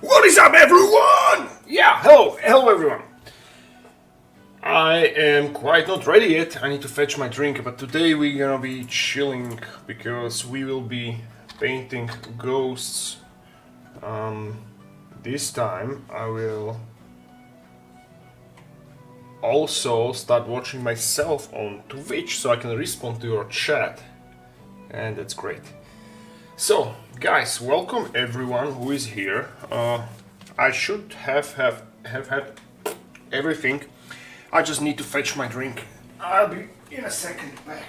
What is up, everyone? Yeah, hello everyone. I am quite not ready yet. I need to fetch my drink, but today we're gonna be chilling because we will be painting ghosts. This time I will also start watching myself on Twitch so I can respond to your chat, and that's great. So, guys, welcome everyone who is here. I should have had everything. I just need to fetch my drink. I'll be in a second back.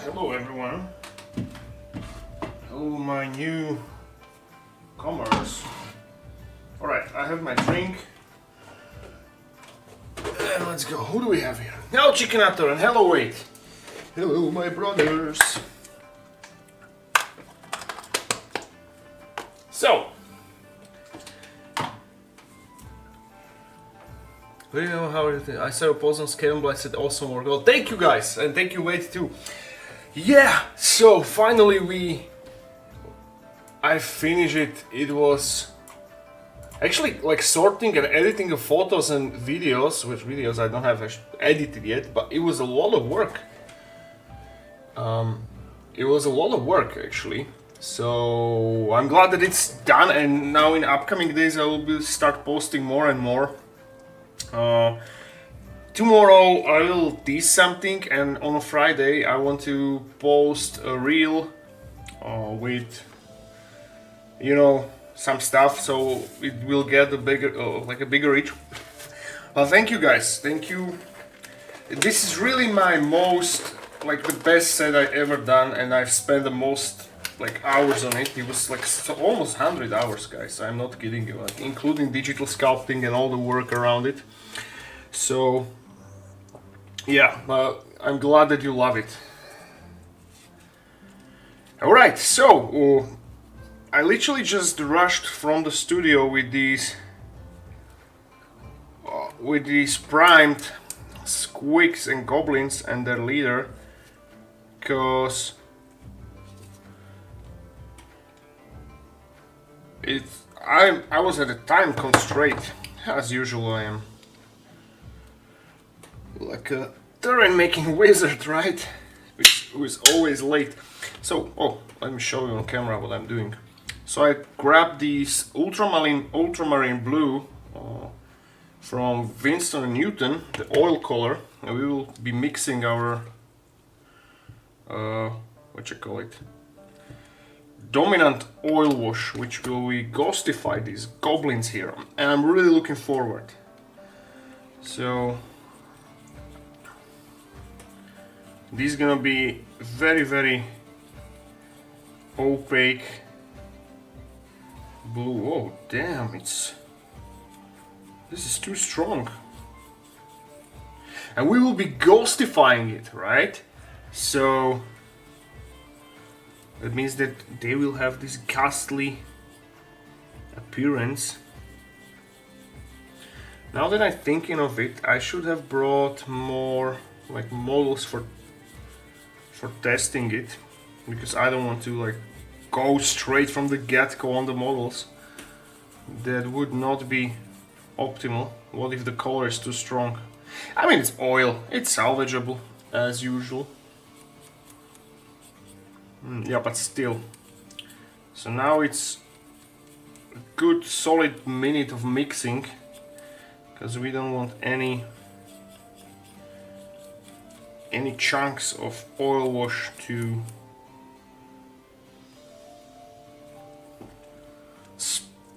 Hello everyone. Hello my new comers. Alright, I have my drink. And let's go. Who do we have here? Hello Chickenator and hello Wait. Hello my brothers. So, do you know how I saw a post on Scale, I said awesome work. Well, thank you guys, and thank you Wait too. Yeah, so finally I finished it. It was actually like sorting and editing of photos and videos, which videos I don't have edited yet, but it was a lot of work. It was a lot of work actually. So I'm glad that it's done, and now in upcoming days I will start posting more and more. Tomorrow I will tease something, and on a Friday I want to post a reel with, you know, some stuff, so it will get a bigger, like a bigger reach. Well, thank you guys, thank you. This is really my most, like the best set I ever done, and I've spent the most like hours on it. It was like almost 100 hours, guys. I'm not kidding you, like, including digital sculpting and all the work around it. So yeah, I'm glad that you love it. Alright, so I literally just rushed from the studio with these primed squigs and goblins and their leader, because I was at a time constraint, as usual I am. Like a terrain making wizard, right? Who is always late. So, let me show you on camera what I'm doing. So I grabbed these ultramarine blue from Winston & Newton, the oil color, and we will be mixing our what you call it, dominant oil wash, which will we ghostify these goblins here, and I'm really looking forward. So this is gonna be very opaque blue. Oh damn, this is too strong. And we will be ghostifying it, right? So that means that they will have this ghastly appearance. Now that I'm thinking of it, I should have brought more like models for testing it, because I don't want to like go straight from the get-go on the models. That would not be optimal. What if the color is too strong? I mean, it's oil, it's salvageable as usual. Yeah, but still. So now it's a good solid minute of mixing, because we don't want any chunks of oil wash to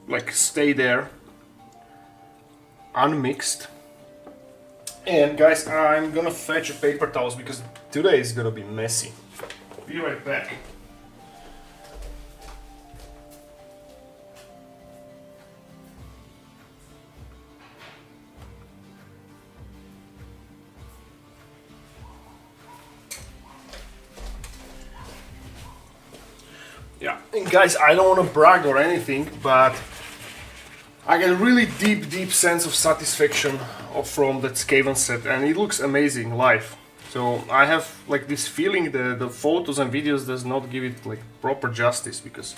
like stay there unmixed. And guys, I'm gonna fetch a paper towels because today is gonna be messy. Be right back. Yeah, and guys, I don't want to brag or anything, but I get a really deep sense of satisfaction from that Skaven set, and it looks amazing live. So I have like this feeling that the photos and videos does not give it like proper justice, because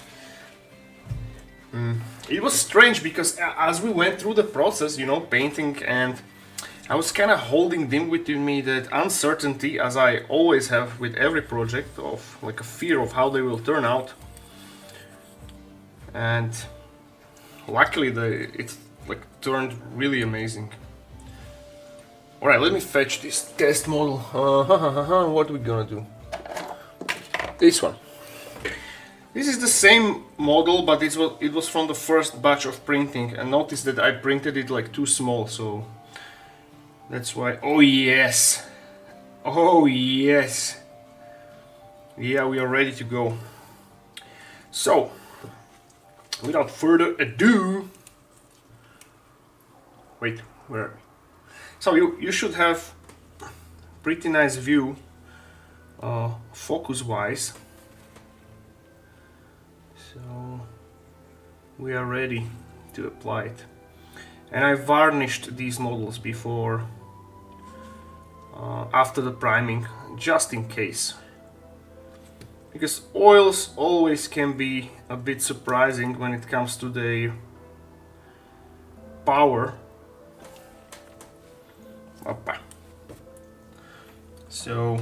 it was strange, because as we went through the process, you know, painting, and I was kind of holding them within me that uncertainty, as I always have with every project, of like a fear of how they will turn out. And luckily it like turned really amazing. Alright, let me fetch this test model. What are we gonna do? This one. This is the same model, but it was from the first batch of printing, and notice that I printed it like too small, so that's why. Oh yes! Oh yes! Yeah, we are ready to go. So without further ado, wait, where are we? So you should have pretty nice view focus wise. So we are ready to apply it. And I varnished these models before, after the priming, just in case. Because oils always can be a bit surprising when it comes to their power. Opa. So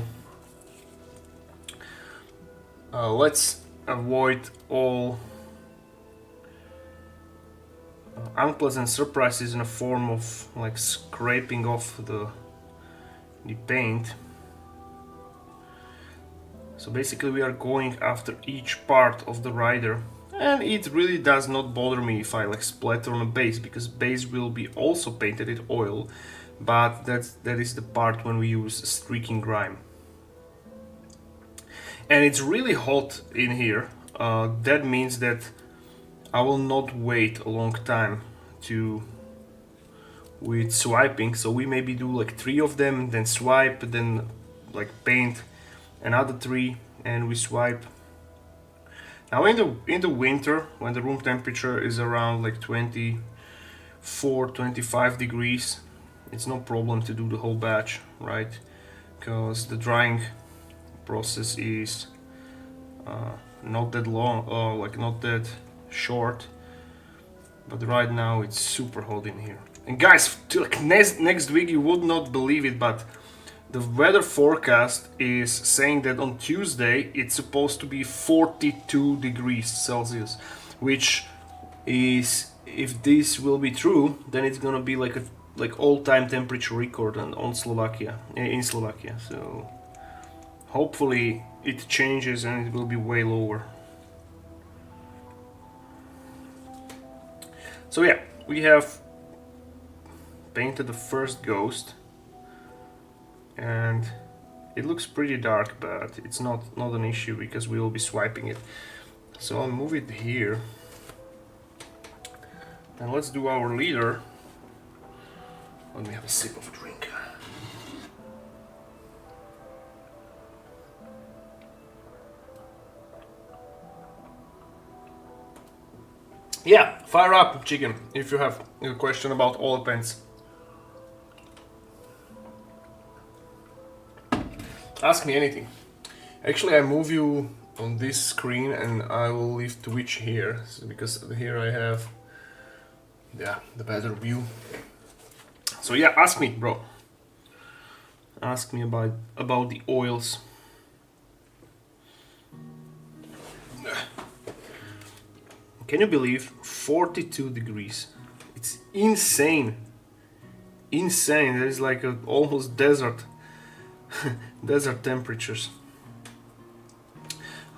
let's avoid all unpleasant surprises in the form of like scraping off the paint. So basically we are going after each part of the rider, and it really does not bother me if I like splatter on a base, because base will be also painted with oil, but that is the part when we use streaking grime. And it's really hot in here. That means that I will not wait a long time with swiping, so we maybe do like 3 of them, then swipe, then like paint another 3, and we swipe. Now in the winter, when the room temperature is around like 24-25 degrees, it's no problem to do the whole batch, right? Because the drying process is not that long, like not that short. But right now it's super hot in here. And guys, like next week, you would not believe it, but the weather forecast is saying that on Tuesday it's supposed to be 42 degrees Celsius, which is, if this will be true, then it's gonna be like like all-time temperature record on Slovakia, in Slovakia. So hopefully it changes and it will be way lower. So yeah, we have painted the first ghost, and it looks pretty dark, but it's not an issue because we will be swiping it. So I'll move it here, and let's do our leader. Let me have a sip of a drink. Yeah, fire up, chicken, if you have a question about oil paints. Ask me anything. Actually, I move you on this screen and I will leave Twitch here, because here I have the better view. So yeah, ask me, bro. Ask me about the oils. Can you believe 42 degrees? It's insane. Insane. That is like almost desert desert temperatures.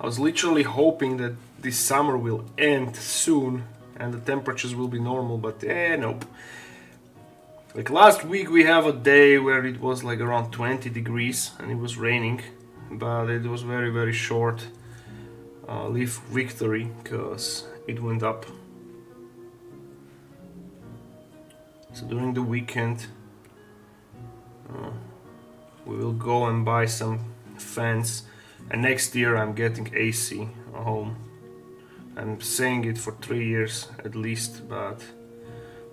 I was literally hoping that this summer will end soon and the temperatures will be normal, but nope. Like last week we have a day where it was like around 20 degrees and it was raining, but it was very, very short lived victory because it went up. So during the weekend we will go and buy some fans, and next year I'm getting AC at home. I'm saying it for 3 years at least, but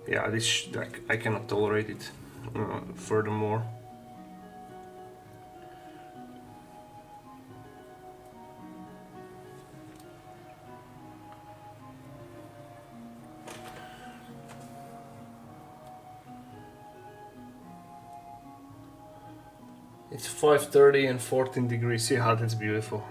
yeah, this I cannot tolerate it furthermore. It's 5:30 and 14 degrees. See how that's beautiful.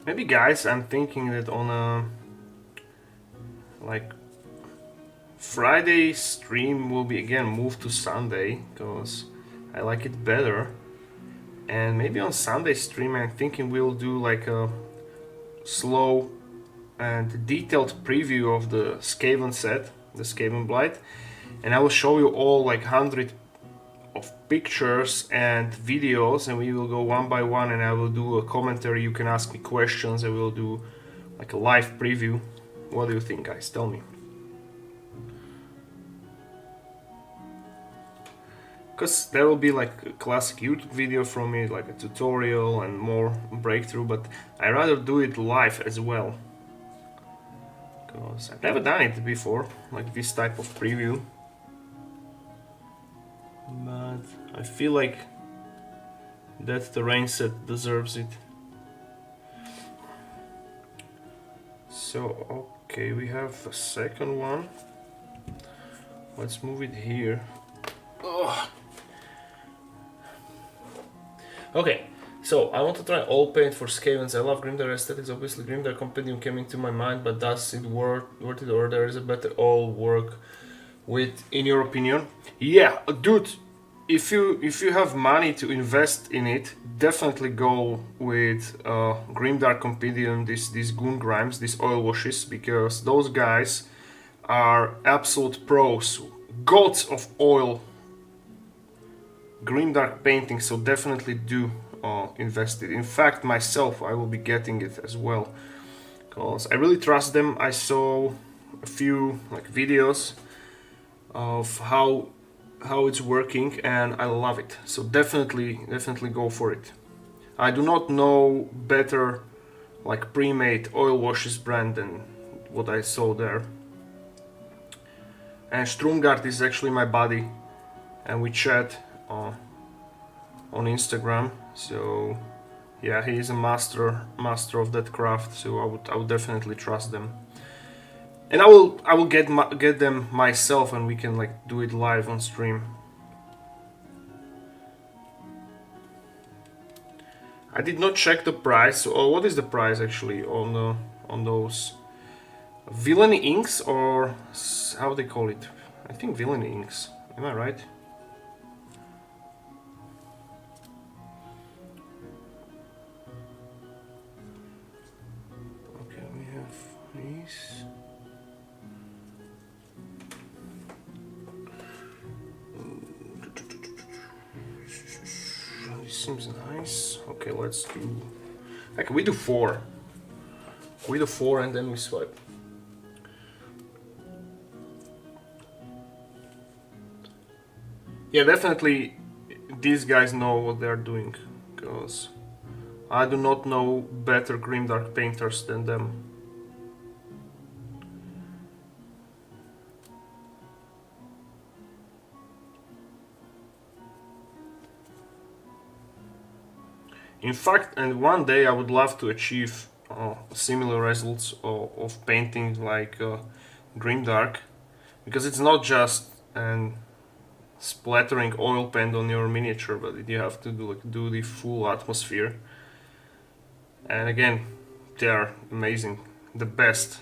Maybe guys, I'm thinking that on a like Friday stream will be again moved to Sunday because I like it better. And maybe on Sunday stream I'm thinking we'll do like a slow and detailed preview of the Skaven set, the Skaven Blight, and I will show you all like 100 of pictures and videos, and we will go one by one, and I will do a commentary. You can ask me questions, and we'll do like a live preview. What do you think, guys? Tell me. Because there will be like a classic YouTube video from me, like a tutorial and more breakthrough, but I rather do it live as well. Because I've never done it before, like this type of preview. But I feel like that terrain set deserves it. So, okay, we have a second one. Let's move it here. Oh. Okay, so I want to try all paint for Skavens. I love Grimdark aesthetics. Obviously, Grimdark Compendium came into my mind, but does it worth it, or there is a better all work with, in your opinion? Yeah, dude, if you have money to invest in it, definitely go with Grimdark Compendium, these Goon Grimes, these oil washes, because those guys are absolute pros, gods of oil Grimdark painting, so definitely do invest it. In fact, myself, I will be getting it as well, because I really trust them. I saw a few like videos of how it's working, and I love it. So definitely go for it. I do not know better like pre-made oil washes brand than what I saw there. And Strumgard is actually my buddy, and we chat on Instagram. So yeah, he is a master of that craft. So I would definitely trust them. And I will get them myself, and we can like do it live on stream. I did not check the price. Or what is the price actually on those villainy inks, or how they call it? I think villainy inks. Am I right? Okay, we have these. This seems nice. Okay, let's do. Like we do 4. We do 4 and then we swipe. Yeah, definitely these guys know what they're doing, because I do not know better grimdark painters than them. In fact, and one day I would love to achieve similar results of painting like grimdark, because it's not just an splattering oil paint on your miniature, but you have to do the full atmosphere. And again, they are amazing, the best.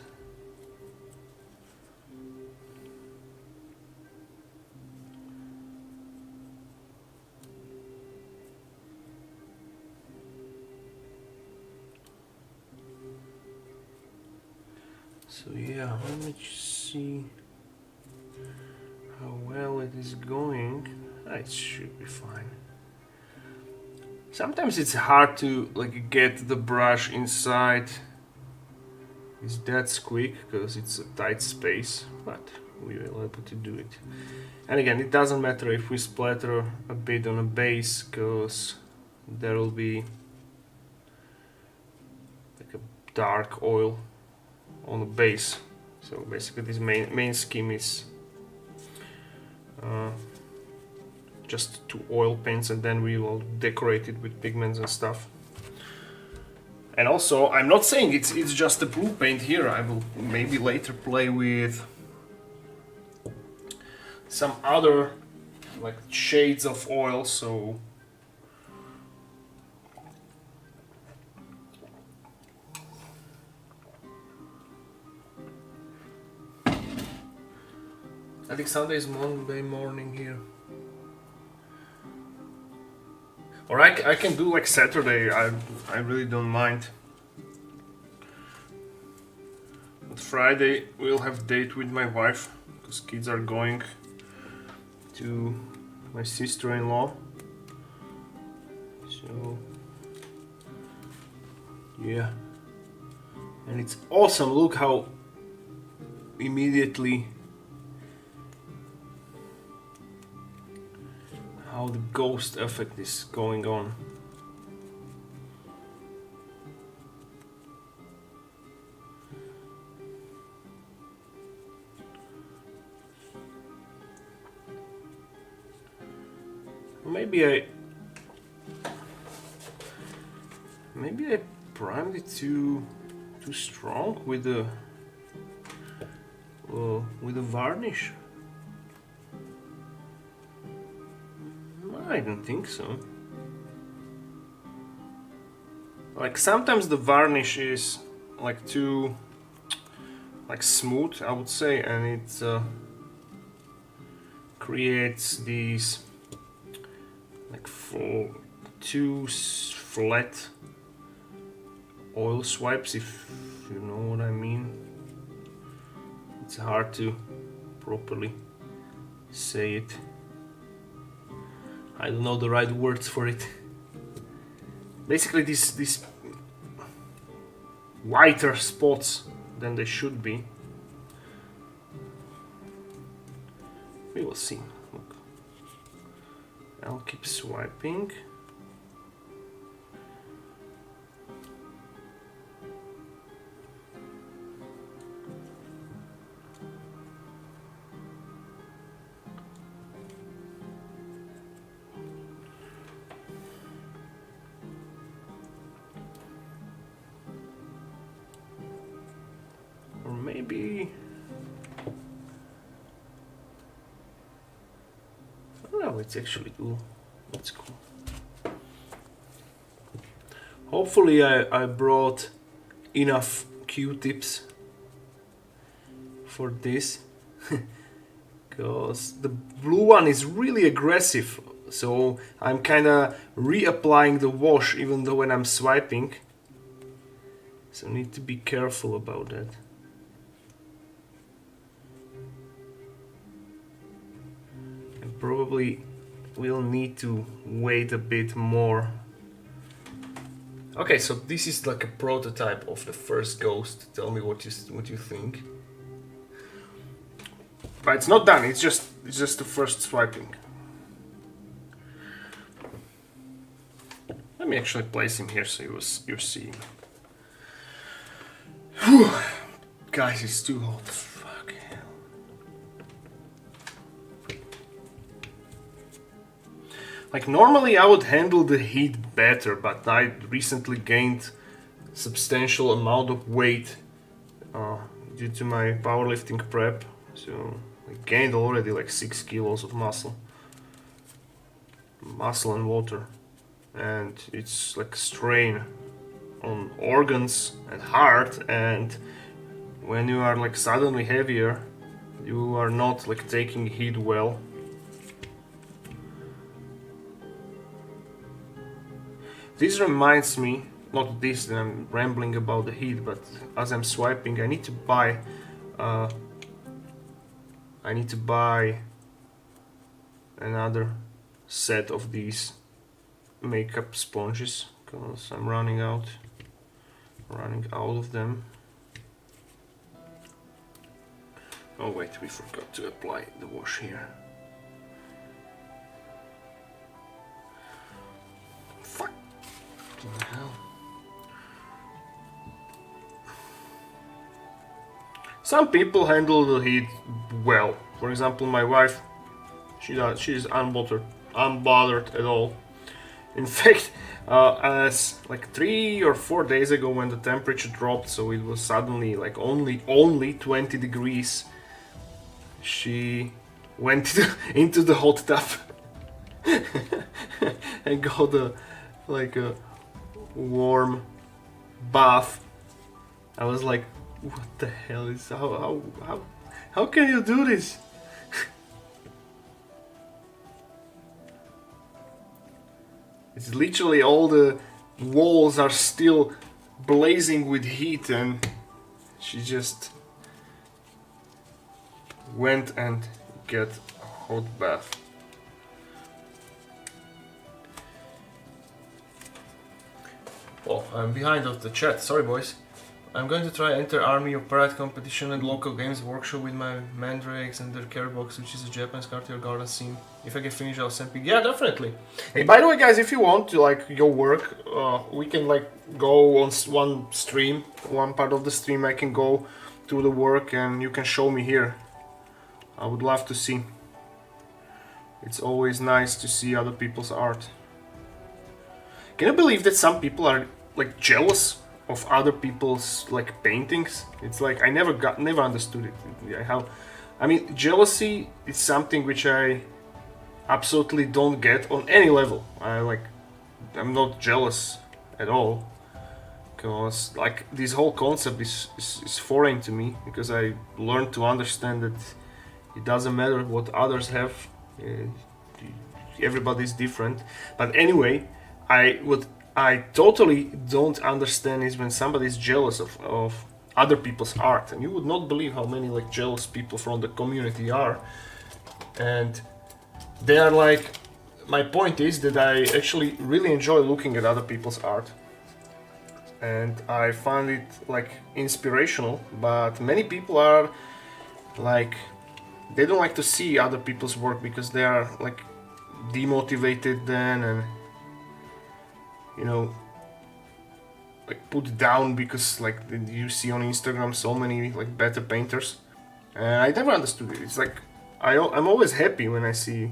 So yeah, let me just see how well it is going. It should be fine. Sometimes it's hard to like get the brush inside. It's that squeak because it's a tight space, but we will able to do it. And again, it doesn't matter if we splatter a bit on a base, because there will be like a dark oil on the base. So basically this main scheme is just 2 oil paints, and then we will decorate it with pigments and stuff. And also, I'm not saying it's just a blue paint here. I will maybe later play with some other like shades of oil. So I think Sunday is Monday morning here. Or I can do like Saturday, I really don't mind. But Friday we'll have date with my wife, because kids are going to my sister-in-law. So yeah. And it's awesome, look how immediately how the ghost effect is going on. Maybe I primed it too strong with the varnish. I don't think so. Like sometimes the varnish is like too like smooth, I would say, and it creates these like too flat oil swipes, if you know what I mean. It's hard to properly say it. I don't know the right words for it. Basically these whiter spots than they should be. We will see. Look. I'll keep swiping. Or maybe wow, it's actually cool. That's cool. Hopefully I brought enough Q-tips for this. Because the blue one is really aggressive. So I'm kinda reapplying the wash even though when I'm swiping. So I need to be careful about that. And probably we'll need to wait a bit more. Okay, so this is like a prototype of the first ghost. Tell me what you think. But it's not done. It's just the first swiping. Let me actually place him here so you're seeing. Whew. Guys, it's too hot. Fuck hell. Like normally I would handle the heat better, but I recently gained substantial amount of weight due to my powerlifting prep. So I gained already like 6 kilos of muscle and water, and it's like a strain on organs and heart, and when you are like suddenly heavier, you are not like taking heat well. This reminds me, not this, that I'm rambling about the heat, but as I'm swiping, I need to buy another set of these makeup sponges because I'm running out of them. Oh wait, we forgot to apply the wash here. Fuck. What the hell? Some people handle the heat well. For example, my wife, she's unbothered at all. In fact, as like 3 or 4 days ago when the temperature dropped, so it was suddenly like only 20 degrees, she went into the hot tub and got a warm bath. I was like, what the hell is how can you do this? It's literally all the walls are still blazing with heat, and she just went and get a hot bath. Oh, I'm behind of the chat. Sorry, boys. I'm going to try enter Army of Parade competition and local games workshop with my mandrakes and their care box, which is a Japanese cartier garden scene. If I get finished, I'll send pic. Yeah, definitely. Hey, by the way, guys, if you want to like your work, we can like go on one stream, one part of the stream. I can go to the work and you can show me here. I would love to see. It's always nice to see other people's art. Can you believe that some people are like jealous of other people's like paintings? It's like I never understood it. I mean, jealousy is something which I absolutely don't get on any level. I'm not jealous at all, because like this whole concept is foreign to me, because I learned to understand that it doesn't matter what others have. Everybody's different. But anyway, what I totally don't understand is when somebody's jealous of other people's art, and you would not believe how many like jealous people from the community are. And they are like, my point is that I actually really enjoy looking at other people's art, and I find it like inspirational. But many people are like, they don't like to see other people's work because they are like demotivated then, and you know, like put down because like you see on Instagram so many like better painters. And I never understood it. It's like I'm always happy when I see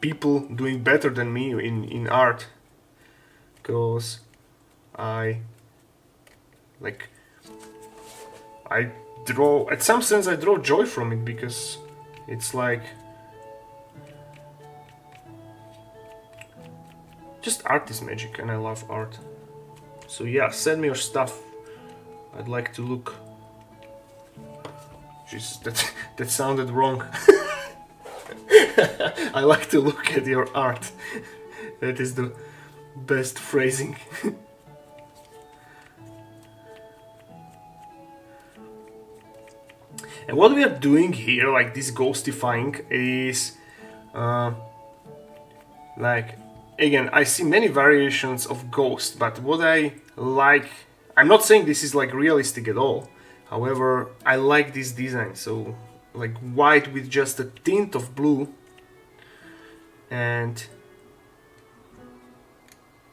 people doing better than me in art, because I draw, at some sense I draw joy from it, because it's like Just art is magic, and I love art. So yeah, send me your stuff. I'd like to look. Jesus, that sounded wrong. I like to look at your art. That is the best phrasing. And what we are doing here, like this ghostifying, is like, again, I see many variations of ghost, but what I like, I'm not saying this is like realistic at all. However, I like this design. So like white with just a tint of blue, and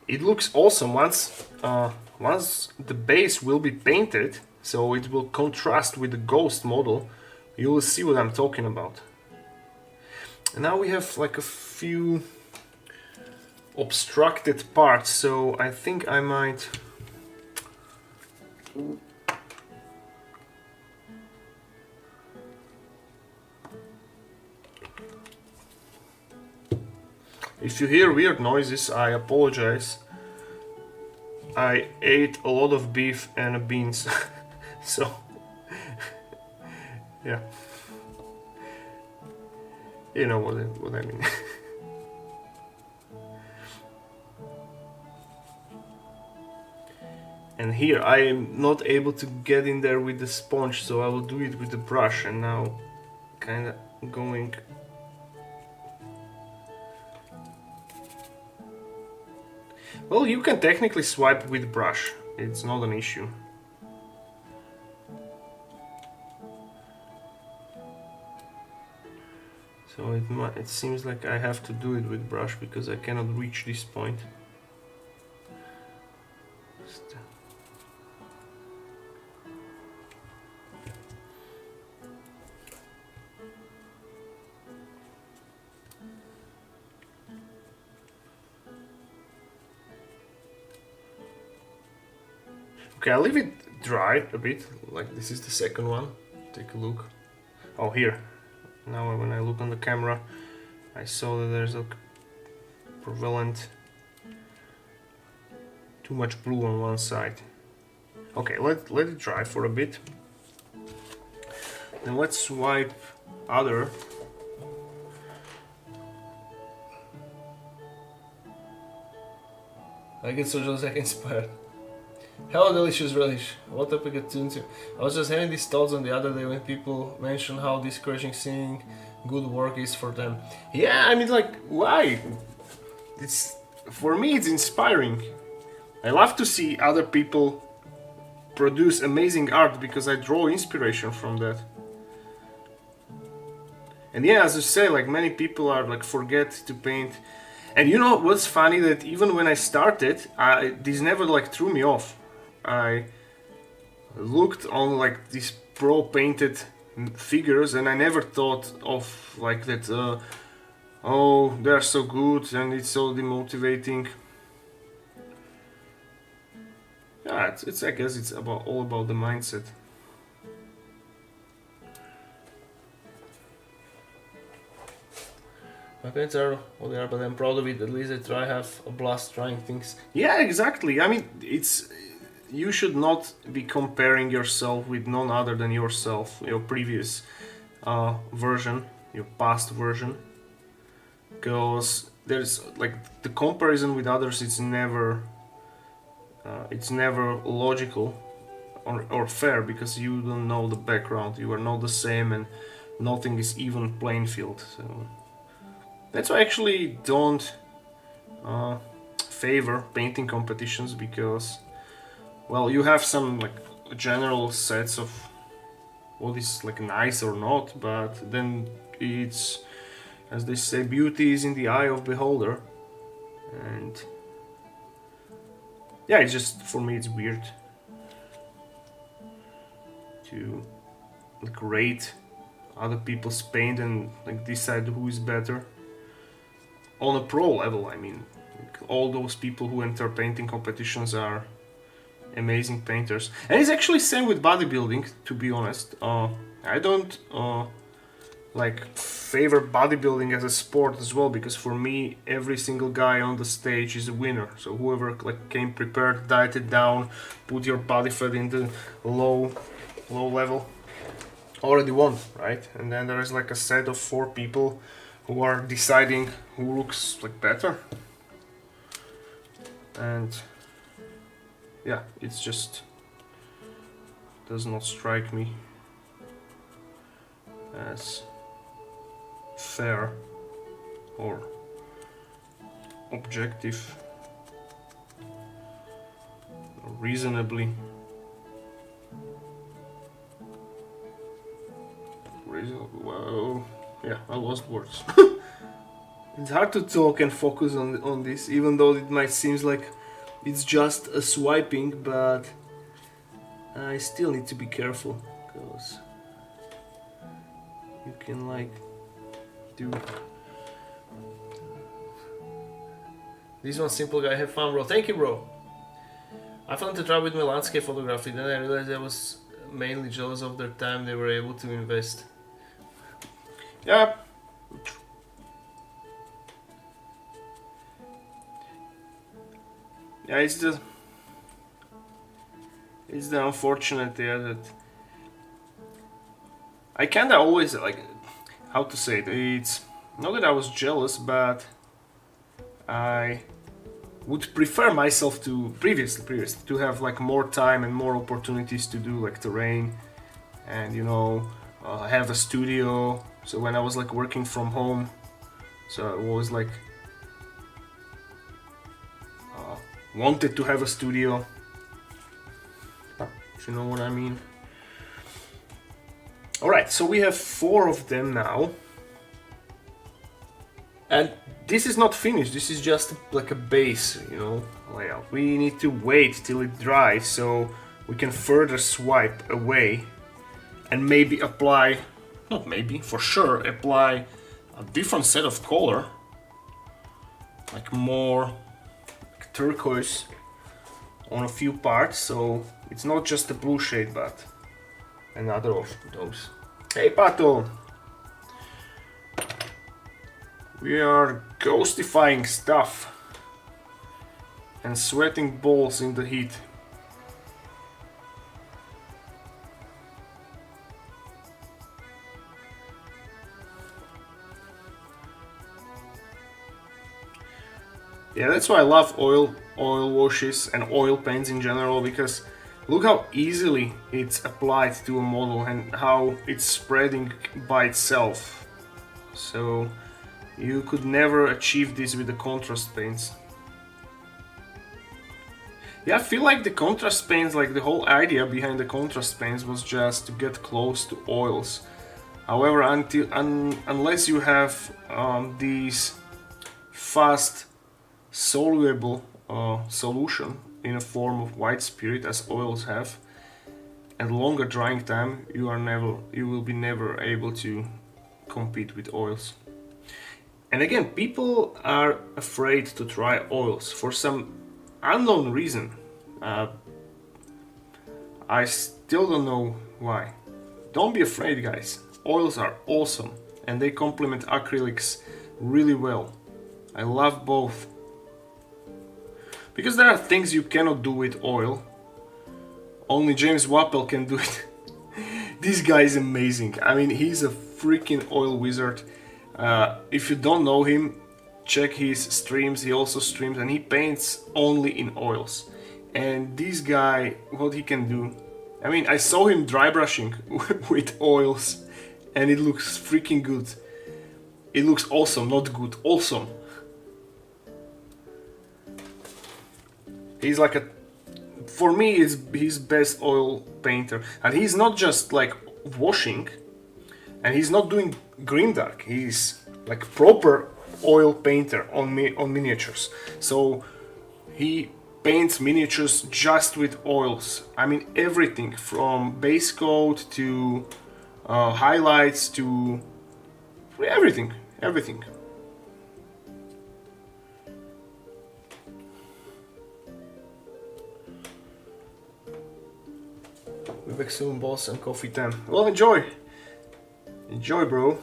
it looks awesome once the base will be painted, so it will contrast with the ghost model. You will see what I'm talking about. And now we have like a few obstructed parts, so I think I might if you hear weird noises, I apologize. I ate a lot of beef and beans, so yeah, you know what I mean. And here I am not able to get in there with the sponge, so I will do it with the brush, and now kinda going. Well, you can technically swipe with brush, it's not an issue. So it seems like I have to do it with brush because I cannot reach this point. Okay, I'll leave it dry a bit, like this is the second one. Take a look. Oh, here. Now when I look on the camera, I saw that there's a prevalent too much blue on one side. Okay, let it dry for a bit. Then let's swipe other. I get so just like inspired. Hello delicious relish, what topic it tuned to? I was just having these thoughts on the other day when people mention how discouraging seeing good work is for them. Yeah, I mean, like, why? It's, for me it's inspiring. I love to see other people produce amazing art because I draw inspiration from that. And yeah, as you say, like many people are like forget to paint. And you know what's funny, that even when I started, this never like threw me off. I looked on like these pro painted figures and I never thought of like that, oh, they're so good and it's so demotivating. Yeah, it's I guess it's all about the mindset. My paints are what they are, but I'm proud of it. At least I try have a blast trying things. Yeah, exactly. I mean, you should not be comparing yourself with none other than yourself, your previous version, your past version, because there's like the comparison with others. It's never logical or fair, because you don't know the background. You are not the same, and nothing is even playing field. So that's why I actually don't favor painting competitions, because, well, you have some like general sets of what is like nice or not, but then it's, as they say, beauty is in the eye of beholder. And yeah, it's just, for me it's weird to like rate other people's paint and like decide who is better on a pro level. I mean, like, all those people who enter painting competitions are amazing painters, and it's actually same with bodybuilding, to be honest. I don't like favor bodybuilding as a sport as well, because for me every single guy on the stage is a winner. So whoever like came prepared, dieted down, put your body fat into low level, already won, right? And then there is like a set of 4 people who are deciding who looks like better. And yeah, it's just does not strike me as fair or objective or reasonably well, yeah, I lost words. It's hard to talk and focus on this, even though it might seem like it's just a swiping, but I still need to be careful, because you can like do this one. Simple guy, have fun, bro. Thank you, bro. I found to try with my landscape photography, then I realized I was mainly jealous of their time they were able to invest. Yeah. Yeah, it's the unfortunate there that I kinda always like, how to say it, it's not that I was jealous, but I would prefer myself to previously to have like more time and more opportunities to do like terrain, and you know, have a studio. So when I was like working from home, so I was like wanted to have a studio, if you know what I mean. Alright, so we have 4 of them now. And this is not finished, this is just like a base, you know, layout. We need to wait till it dries so we can further swipe away and maybe apply, not maybe, for sure, apply a different set of color, like more like turquoise on a few parts, so it's not just a blue shade but another of those. Hey Pato! We are ghostifying stuff and sweating balls in the heat. Yeah, that's why I love oil washes and oil paints in general, because look how easily it's applied to a model and how it's spreading by itself. So you could never achieve this with the contrast paints. Yeah, I feel like the contrast paints, like the whole idea behind the contrast paints was just to get close to oils. However, unless you have these fast soluble solution in a form of white spirit as oils have, and longer drying time, you will be never able to compete with oils. And again, people are afraid to try oils for some unknown reason. I still don't know why. Don't be afraid, guys. Oils are awesome and they complement acrylics really well. I love both. Because there are things you cannot do with oil. Only James Wappel can do it. This guy is amazing. I mean, he's a freaking oil wizard. If you don't know him, check his streams. He also streams and he paints only in oils. And this guy, what he can do, I mean, I saw him dry brushing with oils and it looks freaking good. It looks awesome, not good, awesome. He's like for me, is his best oil painter. And he's not just like washing, and he's not doing grimdark. He's like proper oil painter on miniatures. So he paints miniatures just with oils. I mean, everything from base coat to highlights to everything. We're back soon, boss, and coffee time. Well, enjoy, bro.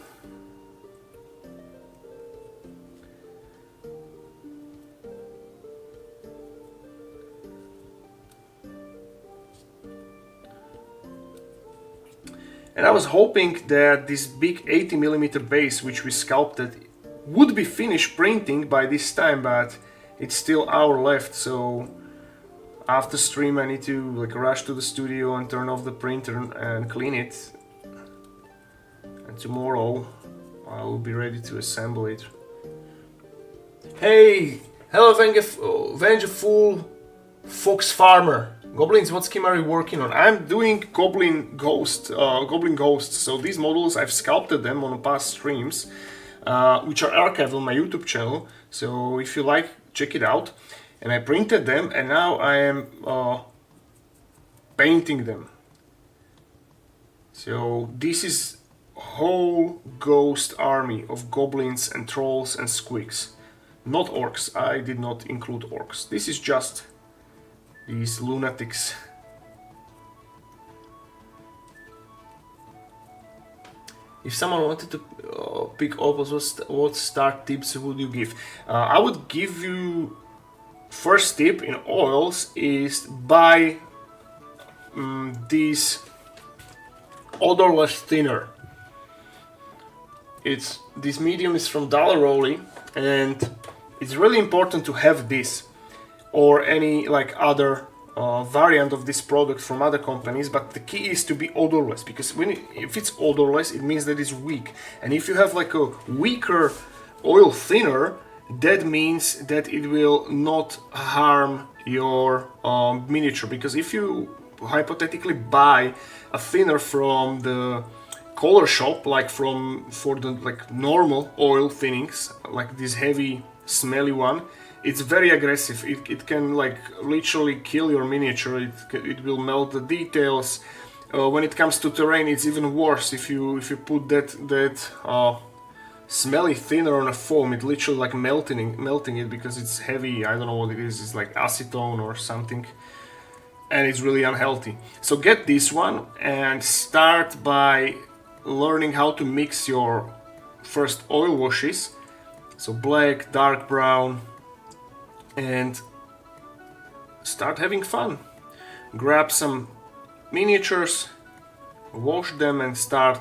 And I was hoping that this big 80mm base which we sculpted would be finished printing by this time, but it's still an hour left, so after stream I need to like rush to the studio and turn off the printer and clean it. And tomorrow I will be ready to assemble it. Hey! Hello Vengeful Fox Farmer. Goblins, what scheme are you working on? I'm doing Goblin Ghosts. So these models, I've sculpted them on past streams, which are archived on my YouTube channel. So if you like, check it out. And I printed them, and now I am painting them. So this is a whole ghost army of goblins and trolls and squigs. Not orcs. I did not include orcs. This is just these lunatics. If someone wanted to pick opals, what start tips would you give? I would give you, first tip in oils is buy this odorless thinner. This medium is from Dollaroli, and it's really important to have this or any like other variant of this product from other companies, but the key is to be odorless, because if it's odorless it means that it's weak, and if you have like a weaker oil thinner, that means that it will not harm your miniature, because if you hypothetically buy a thinner from the color shop, like for the like normal oil thinnings, like this heavy smelly one, it's very aggressive. It can like literally kill your miniature. It will melt the details. When it comes to terrain, it's even worse. If you put that smelly thinner on a foam, it literally like melting it, because it's heavy. I don't know what it is. It's like acetone or something, and it's really unhealthy. So get this one and start by learning how to mix your first oil washes. So black, dark brown, and start having fun. Grab some miniatures, wash them, and start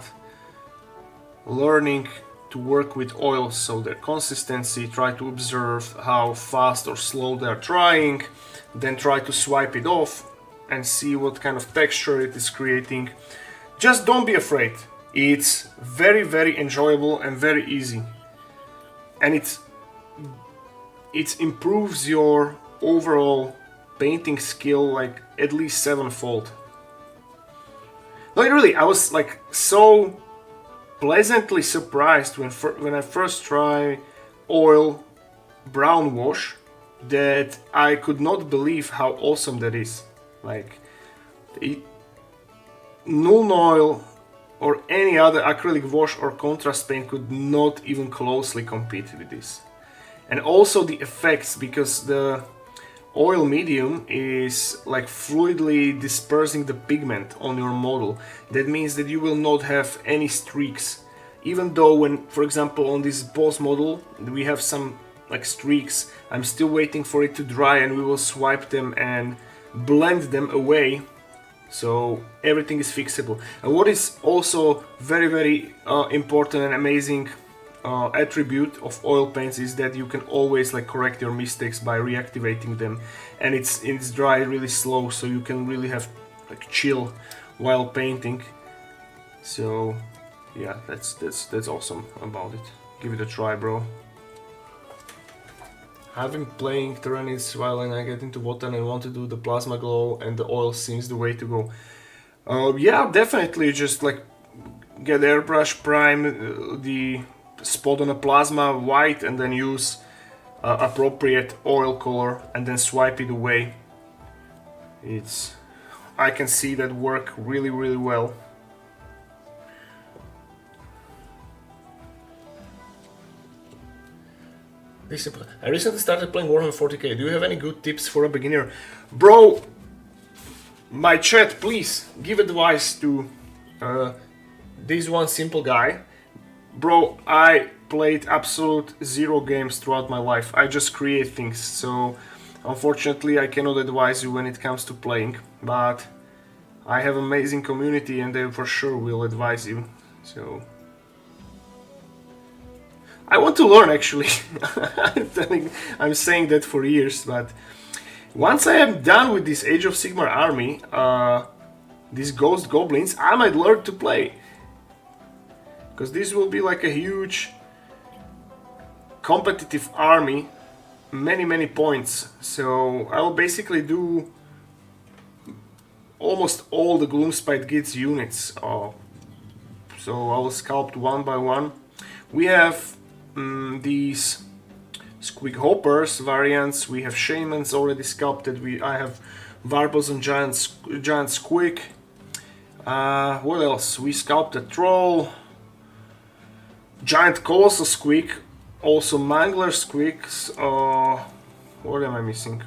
learning to work with oils, so their consistency. Try to observe how fast or slow they are drying, then try to swipe it off and see what kind of texture it is creating. Just don't be afraid. It's very, very enjoyable and very easy, and it improves your overall painting skill like at least 7-fold. No, really, I was like so pleasantly surprised when I first tried oil brown wash, that I could not believe how awesome that is. Like Null Oil or any other acrylic wash or contrast paint could not even closely compete with this. And also the effects, because the oil medium is like fluidly dispersing the pigment on your model. That means that you will not have any streaks, even though when, for example, on this boss model we have some like streaks. I'm still waiting for it to dry, and we will swipe them and blend them away, so everything is fixable. And what is also very, very important and amazing attribute of oil paints is that you can always like correct your mistakes by reactivating them, and it's dry really slow, so you can really have like chill while painting. So yeah, that's awesome about it. Give it a try, bro. I've been playing Tyranids while I get into Wotan and want to do the plasma glow, and the oil seems the way to go. Yeah, definitely just like get airbrush, prime the spot on a plasma white, and then use appropriate oil color and then swipe it away. I can see that work really, really well. I recently started playing Warhammer 40k. Do you have any good tips for a beginner? Bro, my chat, please give advice to this one simple guy. Bro, I played absolute 0 games throughout my life. I just create things, so unfortunately I cannot advise you when it comes to playing. But I have amazing community and they for sure will advise you. So I want to learn actually. I'm saying that for years, but once I am done with this Age of Sigmar army, these ghost goblins, I might learn to play. Because this will be like a huge competitive army, many points. So I will basically do almost all the Gloomspite Gitz units. So I will sculpt one by one. We have these Squig Hoppers variants, we have Shamans already sculpted, I have Varbles and Giant Squig. What else? We sculpted Troll, Giant Colossal Squig, also Mangler Squigs. What am I missing?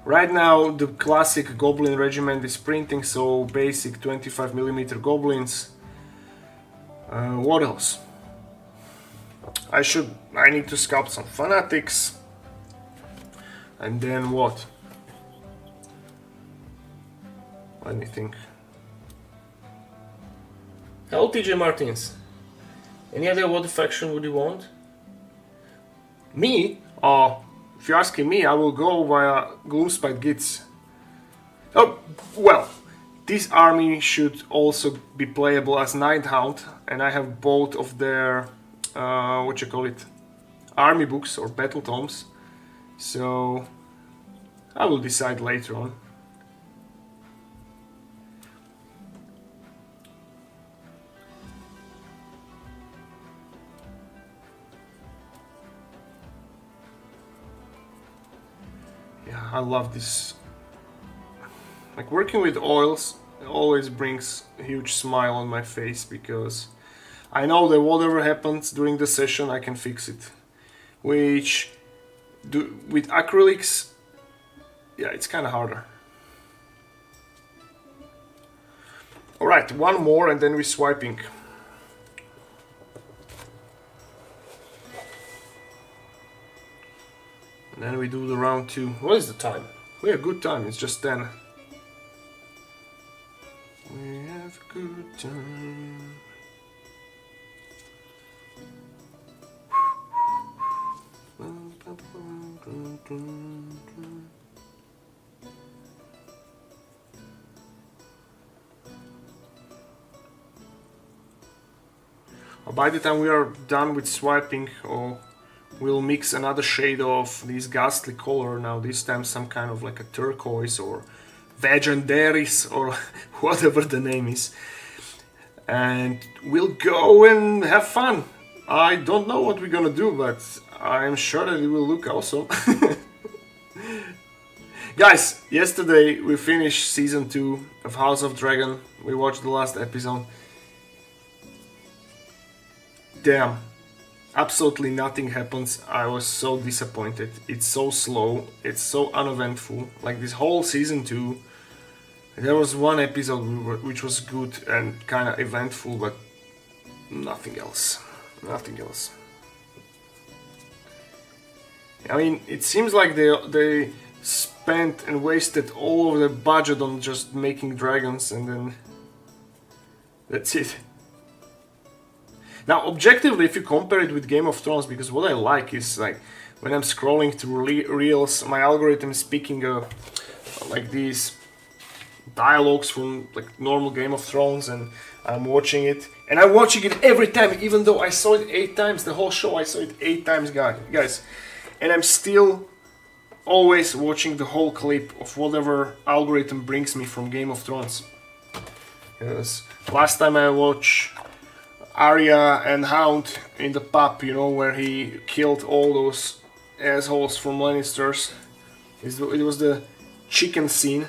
Right now the classic Goblin regiment is printing, so basic 25mm Goblins. What else? I need to sculpt some fanatics. And then what? Let me think. Hello TJ Martins. Any idea what faction would you want? Me? If you're asking me, I will go via Gloomspite Gitz. Oh, well, this army should also be playable as Nighthound, and I have both of their, army books or battle tomes, so I will decide later on. Yeah, I love this. Like, working with oils always brings a huge smile on my face, because I know that whatever happens during the session I can fix it. With acrylics, yeah, it's kind of harder. Alright, one more and then we're swiping. And then we do the round 2. What is the time? We have a good time, it's just 10. We have a good time. By the time we are done with swiping, we'll mix another shade of this ghastly color. Now this time some kind of like a turquoise or Vegendaris or whatever the name is. And we'll go and have fun. I don't know what we're gonna do, but I'm sure that it will look awesome. Guys, yesterday we finished season 2 of House of Dragon. We watched the last episode. Damn, absolutely nothing happens. I was so disappointed. It's so slow, it's so uneventful. Like this whole season 2, there was one episode which was good and kind of eventful, but nothing else. Nothing else. I mean, it seems like they spent and wasted all of their budget on just making dragons, and then that's it. Now, objectively, if you compare it with Game of Thrones, because what I like is, like, when I'm scrolling through reels, my algorithm is picking like these dialogues from like normal Game of Thrones, and I'm watching it, and I'm watching it every time, even though I saw it 8 times, the whole show I saw it 8 times, guys, and I'm still always watching the whole clip of whatever algorithm brings me from Game of Thrones. Because last time I watched Arya and Hound in the pub, you know, where he killed all those assholes from Lannisters. It was the chicken scene.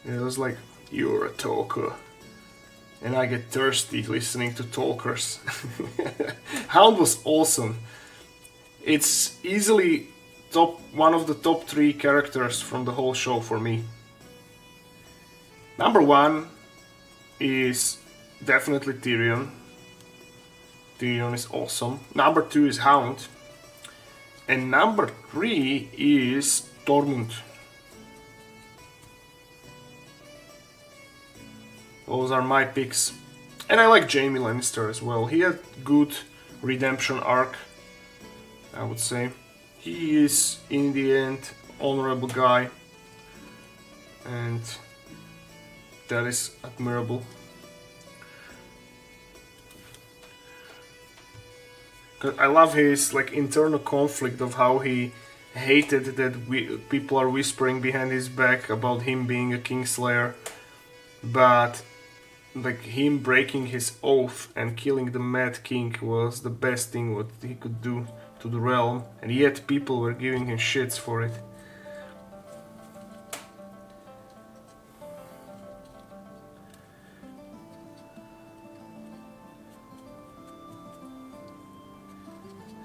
It was like, you're a talker. And I get thirsty listening to talkers. Hound was awesome. It's easily one of the top 3 characters from the whole show for me. Number 1 is definitely Tyrion. Tyrion is awesome. Number 2 is Hound. And number 3 is Tormund. Those are my picks. And I like Jaime Lannister as well. He had good redemption arc, I would say. He is, in the end, honorable guy. And that is admirable. I love his like internal conflict of how he hated that people are whispering behind his back about him being a Kingslayer, but like him breaking his oath and killing the Mad King was the best thing what he could do to the realm, and yet people were giving him shits for it.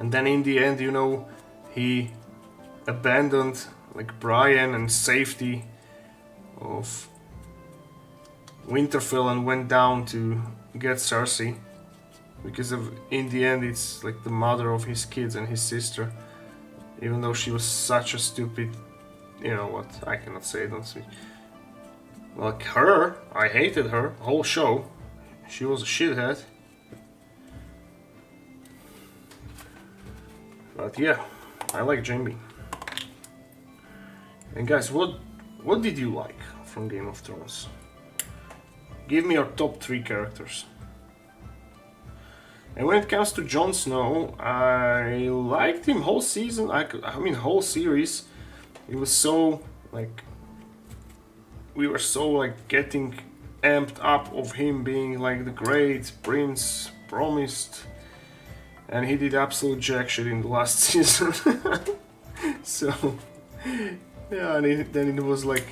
And then in the end, you know, he abandoned like Brian and safety of Winterfell and went down to get Cersei, because in the end it's like the mother of his kids and his sister, even though she was such a stupid, you know what, I cannot say it on speak. Like her, I hated her whole show. She was a shithead. But yeah, I like Jaime. And guys, what did you like from Game of Thrones? Give me your top 3 characters. And when it comes to Jon Snow, I liked him whole season. I mean, whole series. It was so like we were so like getting amped up of him being like the great prince promised. And he did absolute jack shit in the last season. So, yeah, and then it was like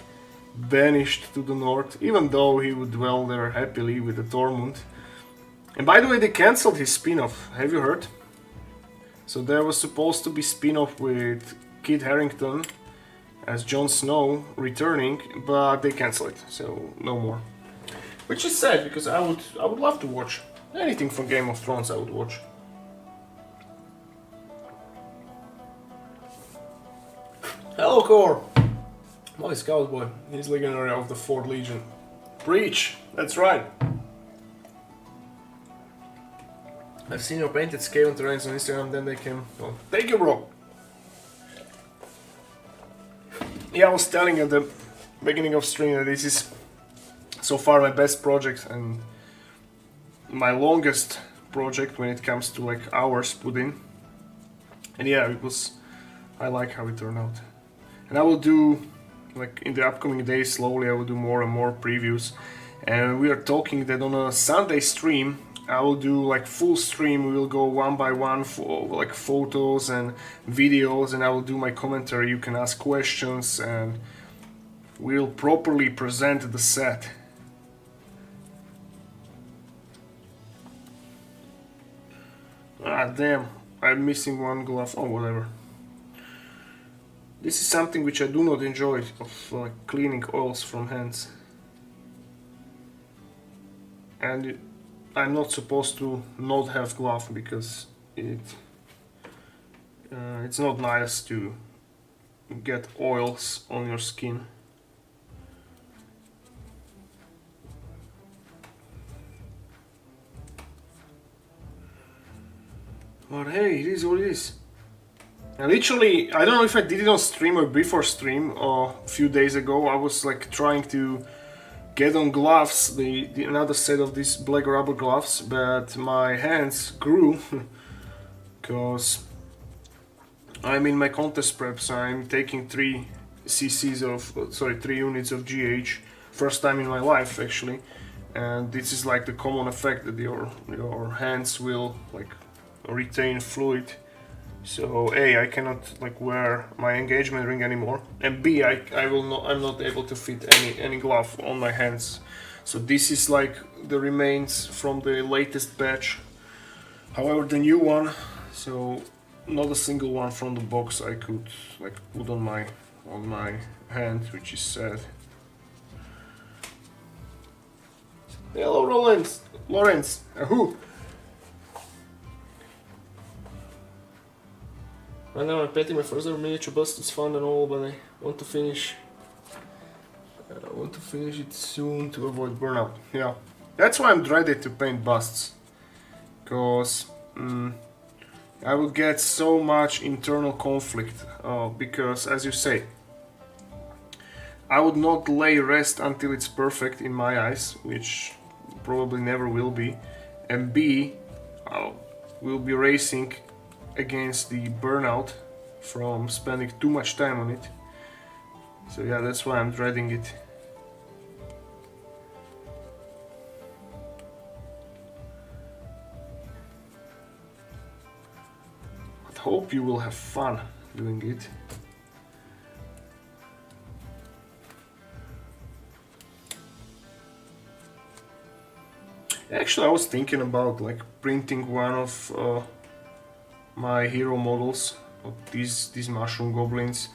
banished to the north, even though he would dwell there happily with the Tormund. And by the way, they cancelled his spin-off, have you heard? So there was supposed to be spin-off with Kit Harington as Jon Snow returning, but they cancelled it, so no more. Which is sad, because I would love to watch anything from Game of Thrones. I would watch. Hello, Core! My scout boy. He's legendary of the 4th Legion. Breach! That's right! I've seen your painted scale terrains on Instagram, then they came. Oh, thank you, bro! Yeah, I was telling at the beginning of stream that this is so far my best project and my longest project when it comes to like hours put in. And yeah, I like how it turned out. And I will do, like in the upcoming days, slowly I will do more and more previews. And we are talking that on a Sunday stream, I will do like full stream. We will go one by one for like photos and videos, and I will do my commentary. You can ask questions, and we'll properly present the set. Ah, damn, I'm missing one glove. Oh, whatever. This is something which I do not enjoy, of like cleaning oils from hands. And I'm not supposed to not have glove because it's not nice to get oils on your skin. But hey, it is what it is. And literally, I don't know if I did it on stream or before stream, or a few days ago, I was like trying to get on gloves, another set of these black rubber gloves, but my hands grew because I'm in my contest preps. I'm taking 3 units of GH, first time in my life actually, and this is like the common effect that your hands will like retain fluid. So A, I cannot like wear my engagement ring anymore, and B, I'm not able to fit any glove on my hands. So this is like the remains from the latest batch. However, the new one, so not a single one from the box I could like put on my hand, which is sad. Hello, Lawrence. Who? Right now I'm painting my first ever miniature bust. It's fun and all, but I want to finish want to finish it soon to avoid burnout. Yeah, that's why I'm dreaded to paint busts, because I will get so much internal conflict. Because, as you say, I would not lay rest until it's perfect in my eyes, which probably never will be, and B, will be racing against the burnout from spending too much time on it. So yeah, that's why I'm dreading it. But hope you will have fun doing it. Actually, I was thinking about like printing one of my hero models of these mushroom goblins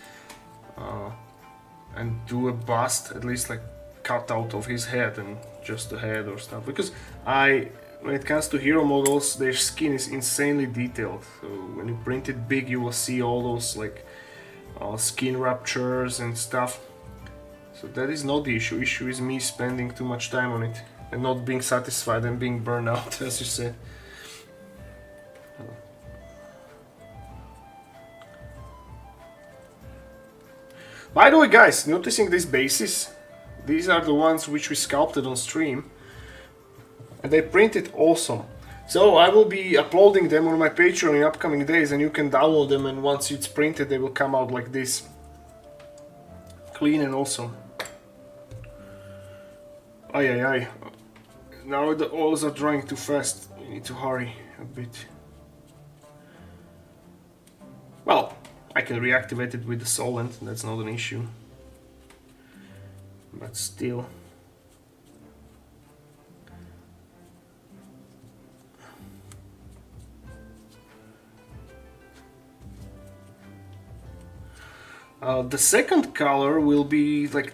and do a bust, at least like cut out of his head and just the head or stuff, because when it comes to hero models, their skin is insanely detailed, so when you print it big you will see all those like skin ruptures and stuff. So that is not the issue is me spending too much time on it and not being satisfied and being burned out, as you said. By the way, guys, noticing these bases? These are the ones which we sculpted on stream, and they printed awesome. So I will be uploading them on my Patreon in upcoming days, and you can download them, and once it's printed they will come out like this. Clean and awesome. Ay. Now the oils are drying too fast, we need to hurry a bit. Well, I can reactivate it with the solvent, that's not an issue. But still. The second color will be like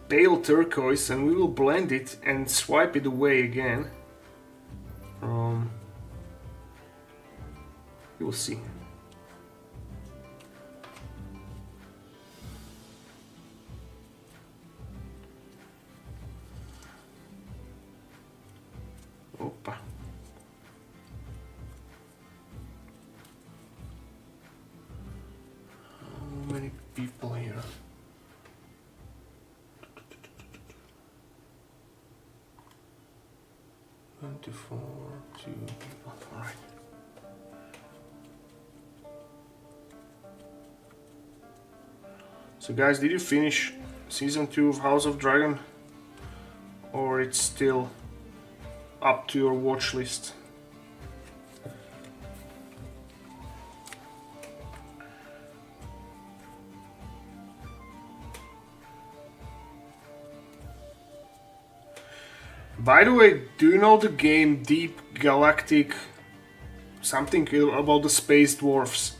pale turquoise, and we will blend it and swipe it away again. You will see. Opa. How many people here? Two people. All right. So guys, did you finish season 2 of House of Dragon, or it's still up to your watch list? By the way, do you know the game Deep Galactic? Something about the space dwarfs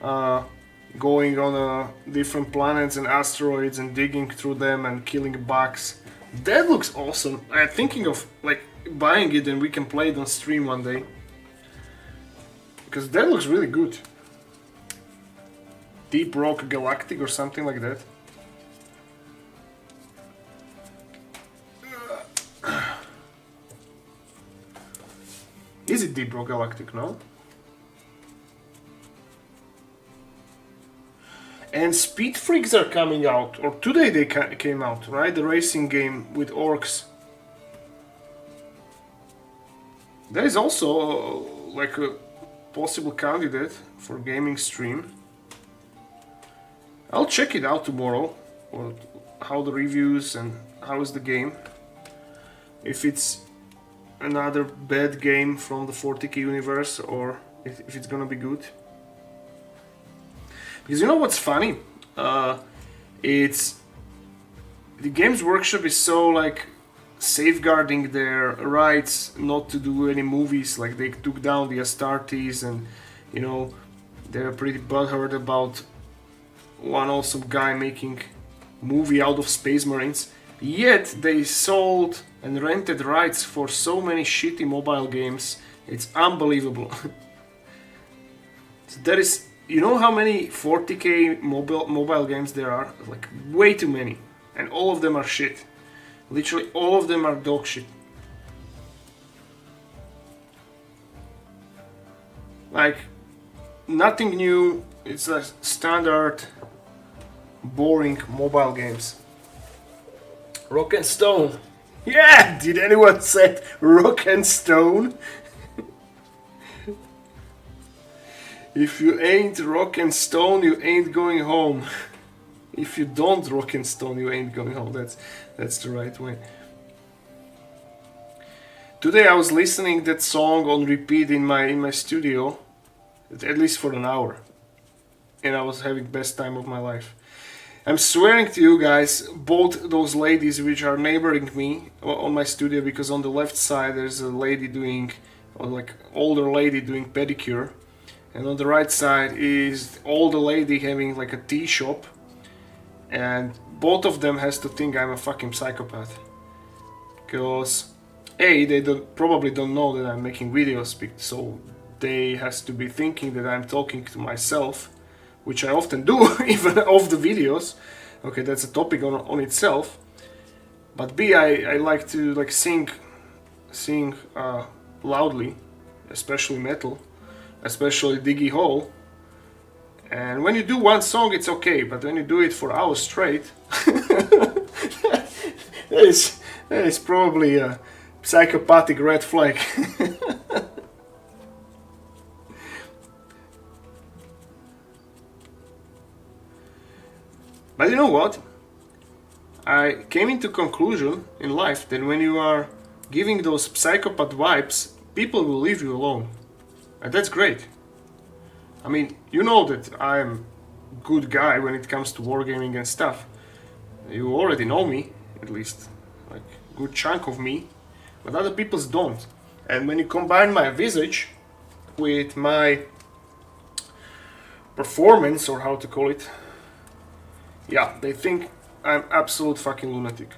going on different planets and asteroids and digging through them and killing bugs. That looks awesome. I'm thinking of like buying it and we can play it on stream one day, because that looks really good. Deep Rock Galactic or something like that. Is it Deep Rock Galactic? No? And Speed Freaks are coming out, or today they came out, right? The racing game with orcs. That is also like a possible candidate for gaming stream. I'll check it out tomorrow, or how the reviews and how is the game. If it's another bad game from the 40k universe, or if it's gonna be good. Because you know what's funny? It's the Games Workshop is so like safeguarding their rights not to do any movies. Like they took down the Astartes, and you know they're pretty butthurt about one awesome guy making movie out of Space Marines. Yet they sold and rented rights for so many shitty mobile games. It's unbelievable. So that is. You know how many 40k mobile games there are? Like way too many. and all of them are shit. Literally all of them are dog shit. Like, nothing new, it's a standard, boring mobile games. Rock and Stone. Yeah, did anyone say Rock and Stone? If you ain't rock and stone, you ain't going home. If you don't rock and stone, you ain't going home. That's the right way. Today I was listening that song on repeat in my studio, at least for an hour, and I was having best time of my life. I'm swearing to you guys, both those ladies which are neighboring me on my studio, because on the left side there's a lady doing, or like older lady doing pedicure. And on the right side is older lady having like a tea shop, and both of them has to think I'm a fucking psychopath. Because A, they probably don't know that I'm making videos, so they has to be thinking that I'm talking to myself, which I often do, even off the videos. Okay, that's a topic on itself. But B, I like to like sing loudly, especially metal. Especially Diggy Hole. And when you do one song, it's okay, but when you do it for hours straight, that is probably a psychopathic red flag. But you know what? I came into conclusion in life that when you are giving those psychopath vibes, people will leave you alone. And that's great. I mean, you know that I'm a good guy when it comes to wargaming and stuff. You already know me, at least, like a good chunk of me, but other people's don't. And when you combine my visage with my performance, or how to call it, yeah, they think I'm absolute fucking lunatic.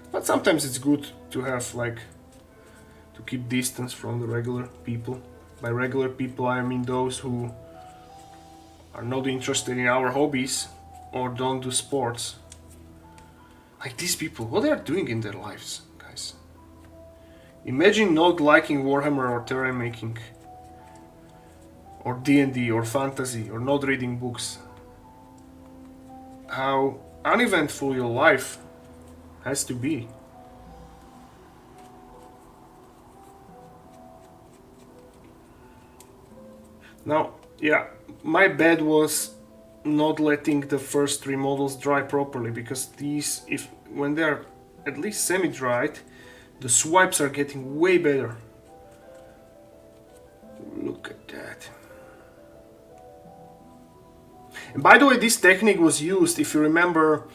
But sometimes it's good to have, like, to keep distance from the regular people. By regular people I mean those who are not interested in our hobbies or don't do sports. Like these people, what they are doing in their lives, guys. Imagine not liking Warhammer or terrain making, or D&D or fantasy, or not reading books. How uneventful your life has to be. Now, yeah, my bad was not letting the first three models dry properly, because these, when they're at least semi-dried, the swipes are getting way better. Look at that. And by the way, this technique was used, if you remember,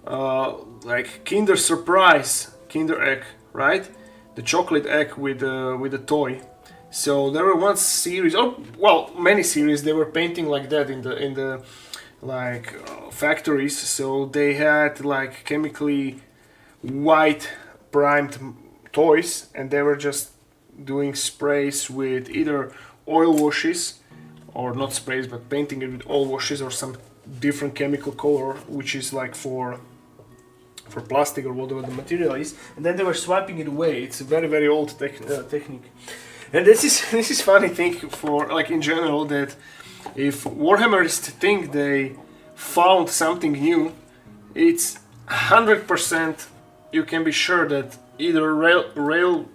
like Kinder Surprise, Kinder Egg, right? The chocolate egg with the toy. So there were one series, oh well, many series. They were painting like that in the like factories. So they had like chemically white primed toys, and they were just doing sprays with either oil washes, or not sprays, but painting it with oil washes or some different chemical color, which is like for plastic or whatever the material is, and then they were swiping it away. It's a very, very old technique. And this is funny thing for, like, in general, that if Warhammerists think they found something new, it's 100%, you can be sure that either railroad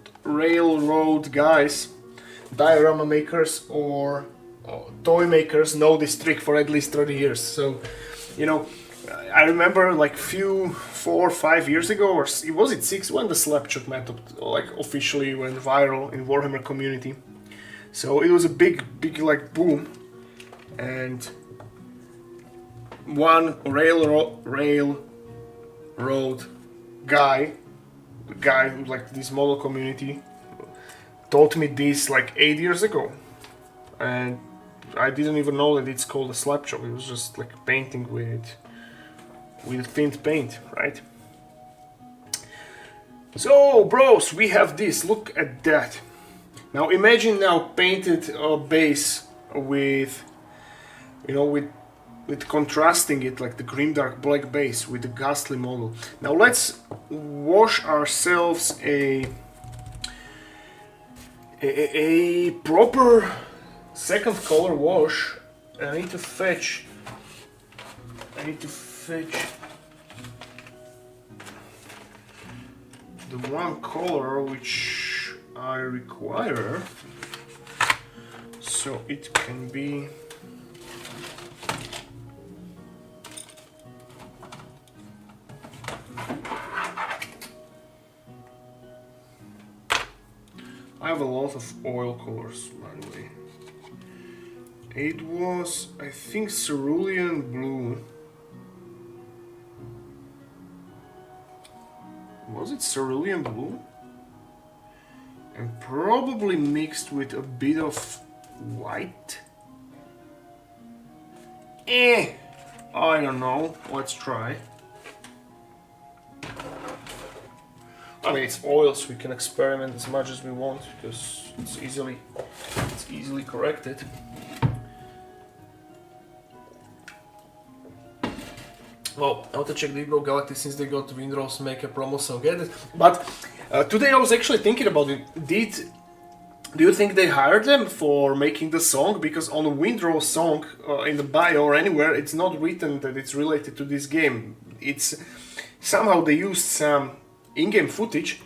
guys, diorama makers, or toy makers know this trick for at least 30 years. So, you know, I remember like 4 or 5 years ago, or was it 6, when the slapshot method like officially went viral in Warhammer community. So it was a big like boom, and one railroad guy, the guy who like this model community, taught me this like 8 years ago, and I didn't even know that it's called a slapshot. It was just like painting with thin paint, right? So bros, we have this, look at that. Now imagine now painted base with, you know, with contrasting it like the grim dark black base with the ghastly model. Now let's wash ourselves a proper second color wash. I need to fetch the one color which I require, so it can be I have a lot of oil colors, by the way. It was, I think, cerulean blue. Was it cerulean blue? And probably mixed with a bit of white? I don't know. Let's try. I mean, it's oil, so we can experiment as much as we want because it's easily corrected. Well, I want to check the Ebro Galactic since they got Windrose make a promo, so get it. But today I was actually thinking about it. Do you think they hired them for making the song? Because on the Windrose song, in the bio or anywhere, it's not written that it's related to this game. It's somehow they used some in-game footage,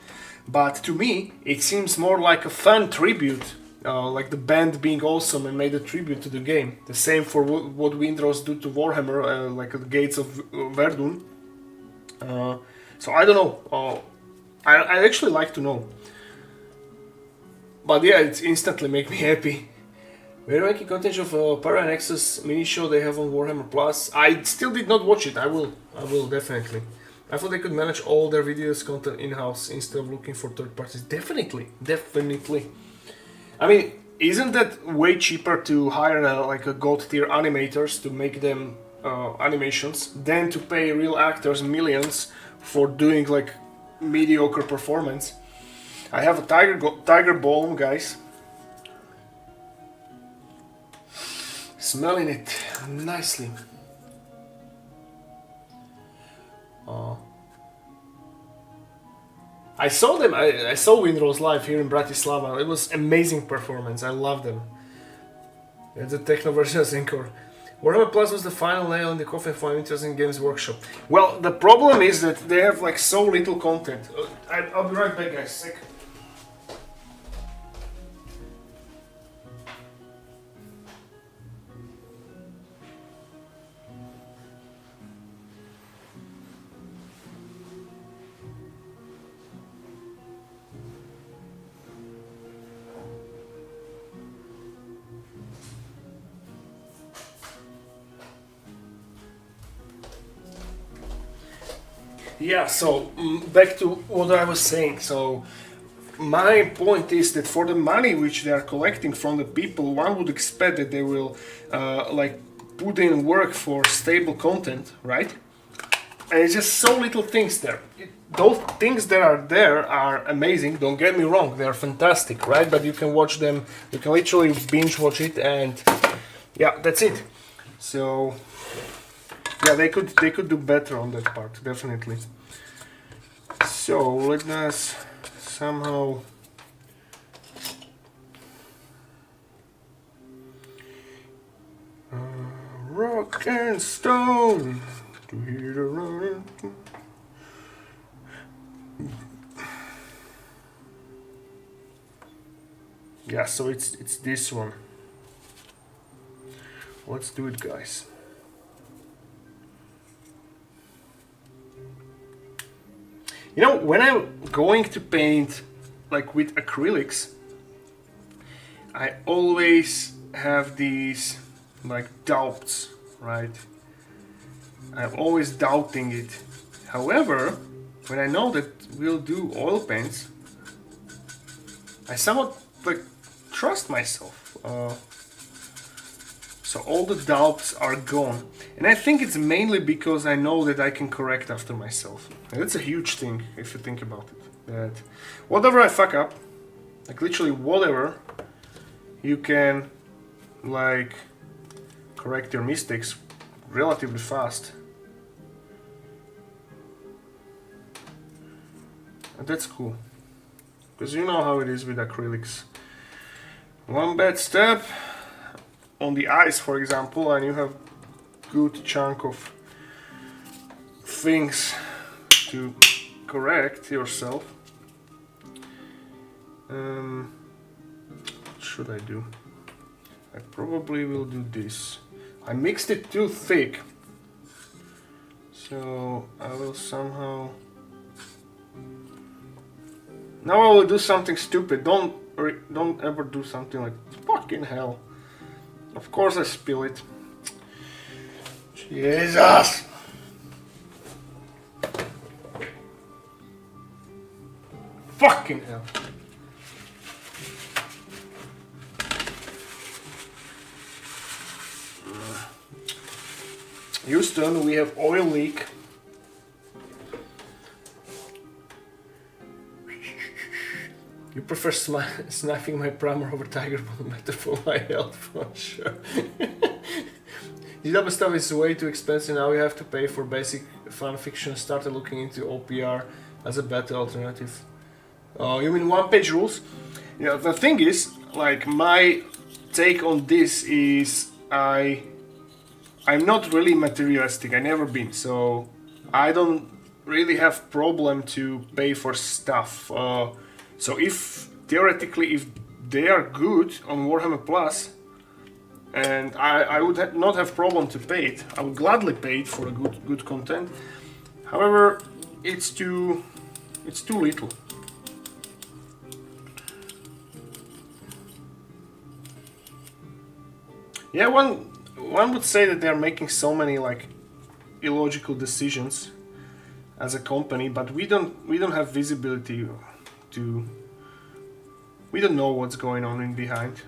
but to me it seems more like a fan tribute, like the band being awesome and made a tribute to the game. The same for what Windrose do to Warhammer, like the Gates of Verdun. So I don't know. I actually like to know. But yeah, it instantly make me happy. We're making content of Para Nexus mini show they have on Warhammer Plus. I still did not watch it. I will definitely. I thought they could manage all their videos content in-house instead of looking for third parties. Definitely. I mean, isn't that way cheaper to hire like a god tier animators to make them animations than to pay real actors millions for doing like mediocre performance? I have a tiger balm, guys. Smelling it nicely. I saw them. I saw Windrose live here in Bratislava. It was amazing performance. I love them. It's a techno version of Zincor. Warhammer Plus was the final nail in the coffin for an interesting games workshop. Well, the problem is that they have like so little content. I'll be right back, guys. Sec. Yeah, so back to what I was saying. So my point is that for the money which they are collecting from the people, one would expect that they will like put in work for stable content, right? And it's just so little things there. Those things that are there are amazing, don't get me wrong, they are fantastic, right? But you can watch them, you can literally binge watch it, and yeah, that's it. So yeah, they could do better on that part, definitely. So let us somehow rock and stone to hear the running. Yeah, so it's this one. Let's do it, guys. You know, when I'm going to paint like with acrylics, I always have these like doubts, right? I'm always doubting it. However, when I know that we'll do oil paints, I somewhat like trust myself. So all the doubts are gone. And I think it's mainly because I know that I can correct after myself. And that's a huge thing if you think about it. that whatever I fuck up, like literally whatever, you can like correct your mistakes relatively fast. And that's cool, because you know how it is with acrylics. One bad step on the eyes, for example, and you have good chunk of things to correct yourself. What should I do? I probably will do this. I mixed it too thick, so I will somehow... Now I will do something stupid. Don't ever do something like fucking hell. Of course I spill it. Jesus! Fucking hell. Houston, we have oil leak. You prefer sniping my primer over Tiger Bomb better for my health, for sure. GW stuff is way too expensive now, you have to pay for basic fan fiction. Started looking into OPR as a better alternative. You mean one-page rules? Yeah, the thing is, like, my take on this is I'm not really materialistic, I never been, so I don't really have problem to pay for stuff. So if theoretically if they are good on Warhammer Plus, and I would not have problem to pay it, I would gladly pay it for a good content. However, it's too little. Yeah, one would say that they are making so many like illogical decisions as a company, but we don't have visibility to. We don't know what's going on in behind.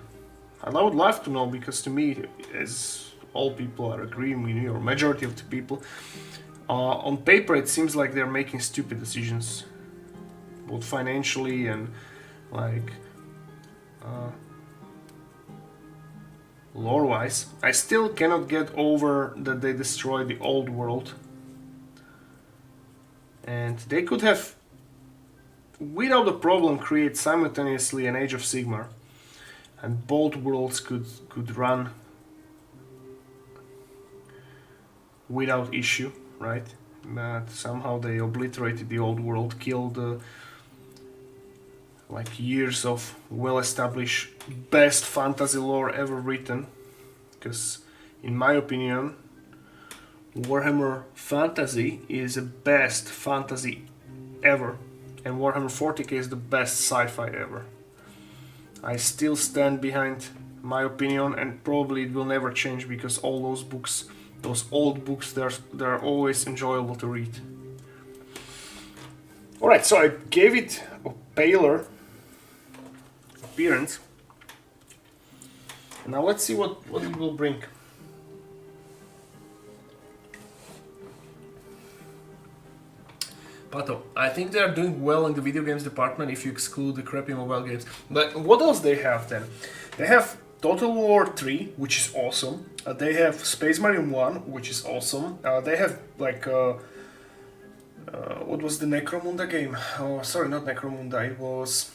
And I would love to know, because to me, as all people are agreeing with me, or majority of the people, on paper it seems like they're making stupid decisions, both financially and like lore-wise. I still cannot get over that they destroyed the old world, and they could have, without a problem, create simultaneously an Age of Sigmar, and both worlds could run without issue, right? But somehow they obliterated the old world, killed like years of well-established best fantasy lore ever written. Because in my opinion, Warhammer Fantasy is the best fantasy ever, and Warhammer 40k is the best sci-fi ever. I still stand behind my opinion, and probably it will never change, because all those books, those old books, they're always enjoyable to read. Alright, so I gave it a paler appearance. And now let's see what it will bring. Pato, I think they are doing well in the video games department if you exclude the crappy mobile games. But what else they have then? They have Total War 3, which is awesome. They have Space Marine 1, which is awesome. They have like what was the Necromunda game? Oh, sorry, not Necromunda. It was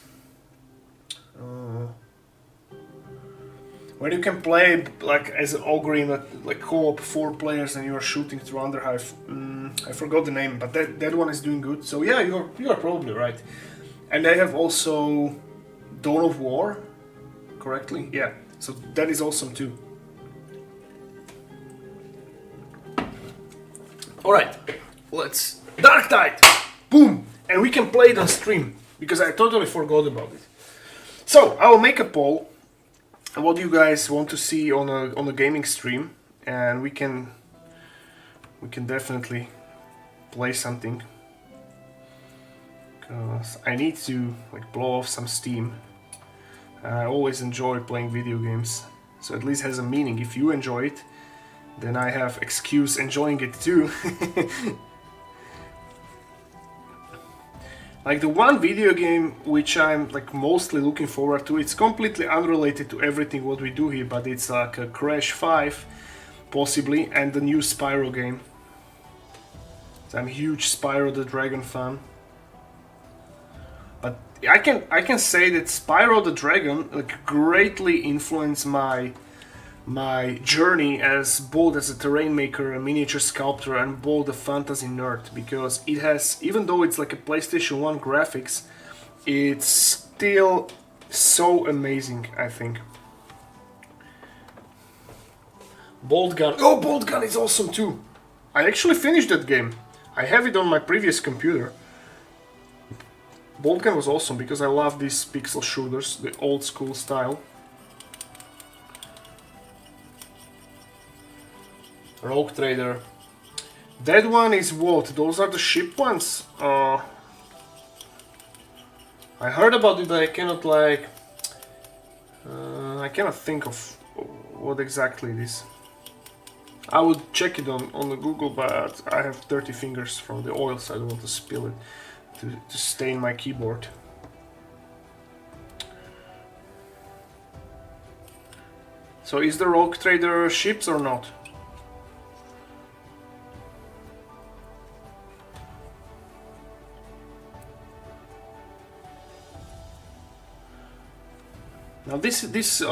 when you can play like as an ogre in a like co-op 4 players and you are shooting through Underhive. I forgot the name, but that one is doing good. So yeah, you are probably right. And they have also Dawn of War, correctly? Yeah. So that is awesome too. All right, let's Dark Tide, boom, and we can play it on stream because I totally forgot about it. So I will make a poll. What do you guys want to see on a gaming stream, and we can definitely play something, because I need to like blow off some steam. I always enjoy playing video games, so at least has a meaning. If you enjoy it, then I have excuse enjoying it too. Like the one video game which I'm like mostly looking forward to, it's completely unrelated to everything what we do here, but it's like a Crash 5, possibly, and the new Spyro game. So I'm a huge Spyro the Dragon fan. But I can say that Spyro the Dragon like greatly influenced my journey as both as a terrain maker, a miniature sculptor, and both a fantasy nerd, because it has, even though it's like a PlayStation 1 graphics, it's still so amazing, I think. Bolt Gun. Oh, Bolt Gun is awesome too. I actually finished that game. I have it on my previous computer. Bolt Gun was awesome because I love these pixel shooters, the old school style. Rogue Trader. That one is what? Those are the ship ones? I heard about it, but I cannot like... I cannot think of what exactly it is. I would check it on the Google, but I have 30 fingers from the oil, so I don't want to spill it to stain my keyboard. So is the Rogue Trader ships or not? Now this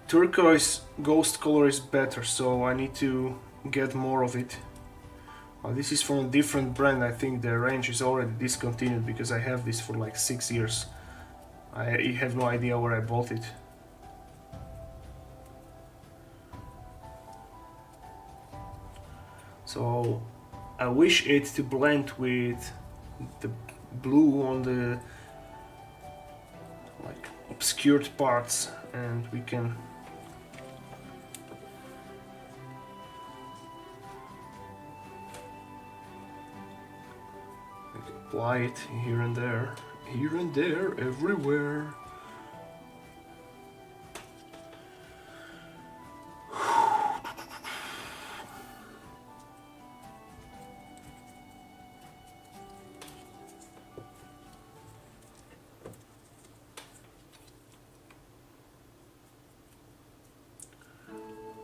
turquoise ghost color is better, so I need to get more of it. This is from a different brand. I think the range is already discontinued because I have this for like 6 years. I have no idea where I bought it. So I wish it to blend with the blue on the like obscured parts, and we can apply it here and there, everywhere.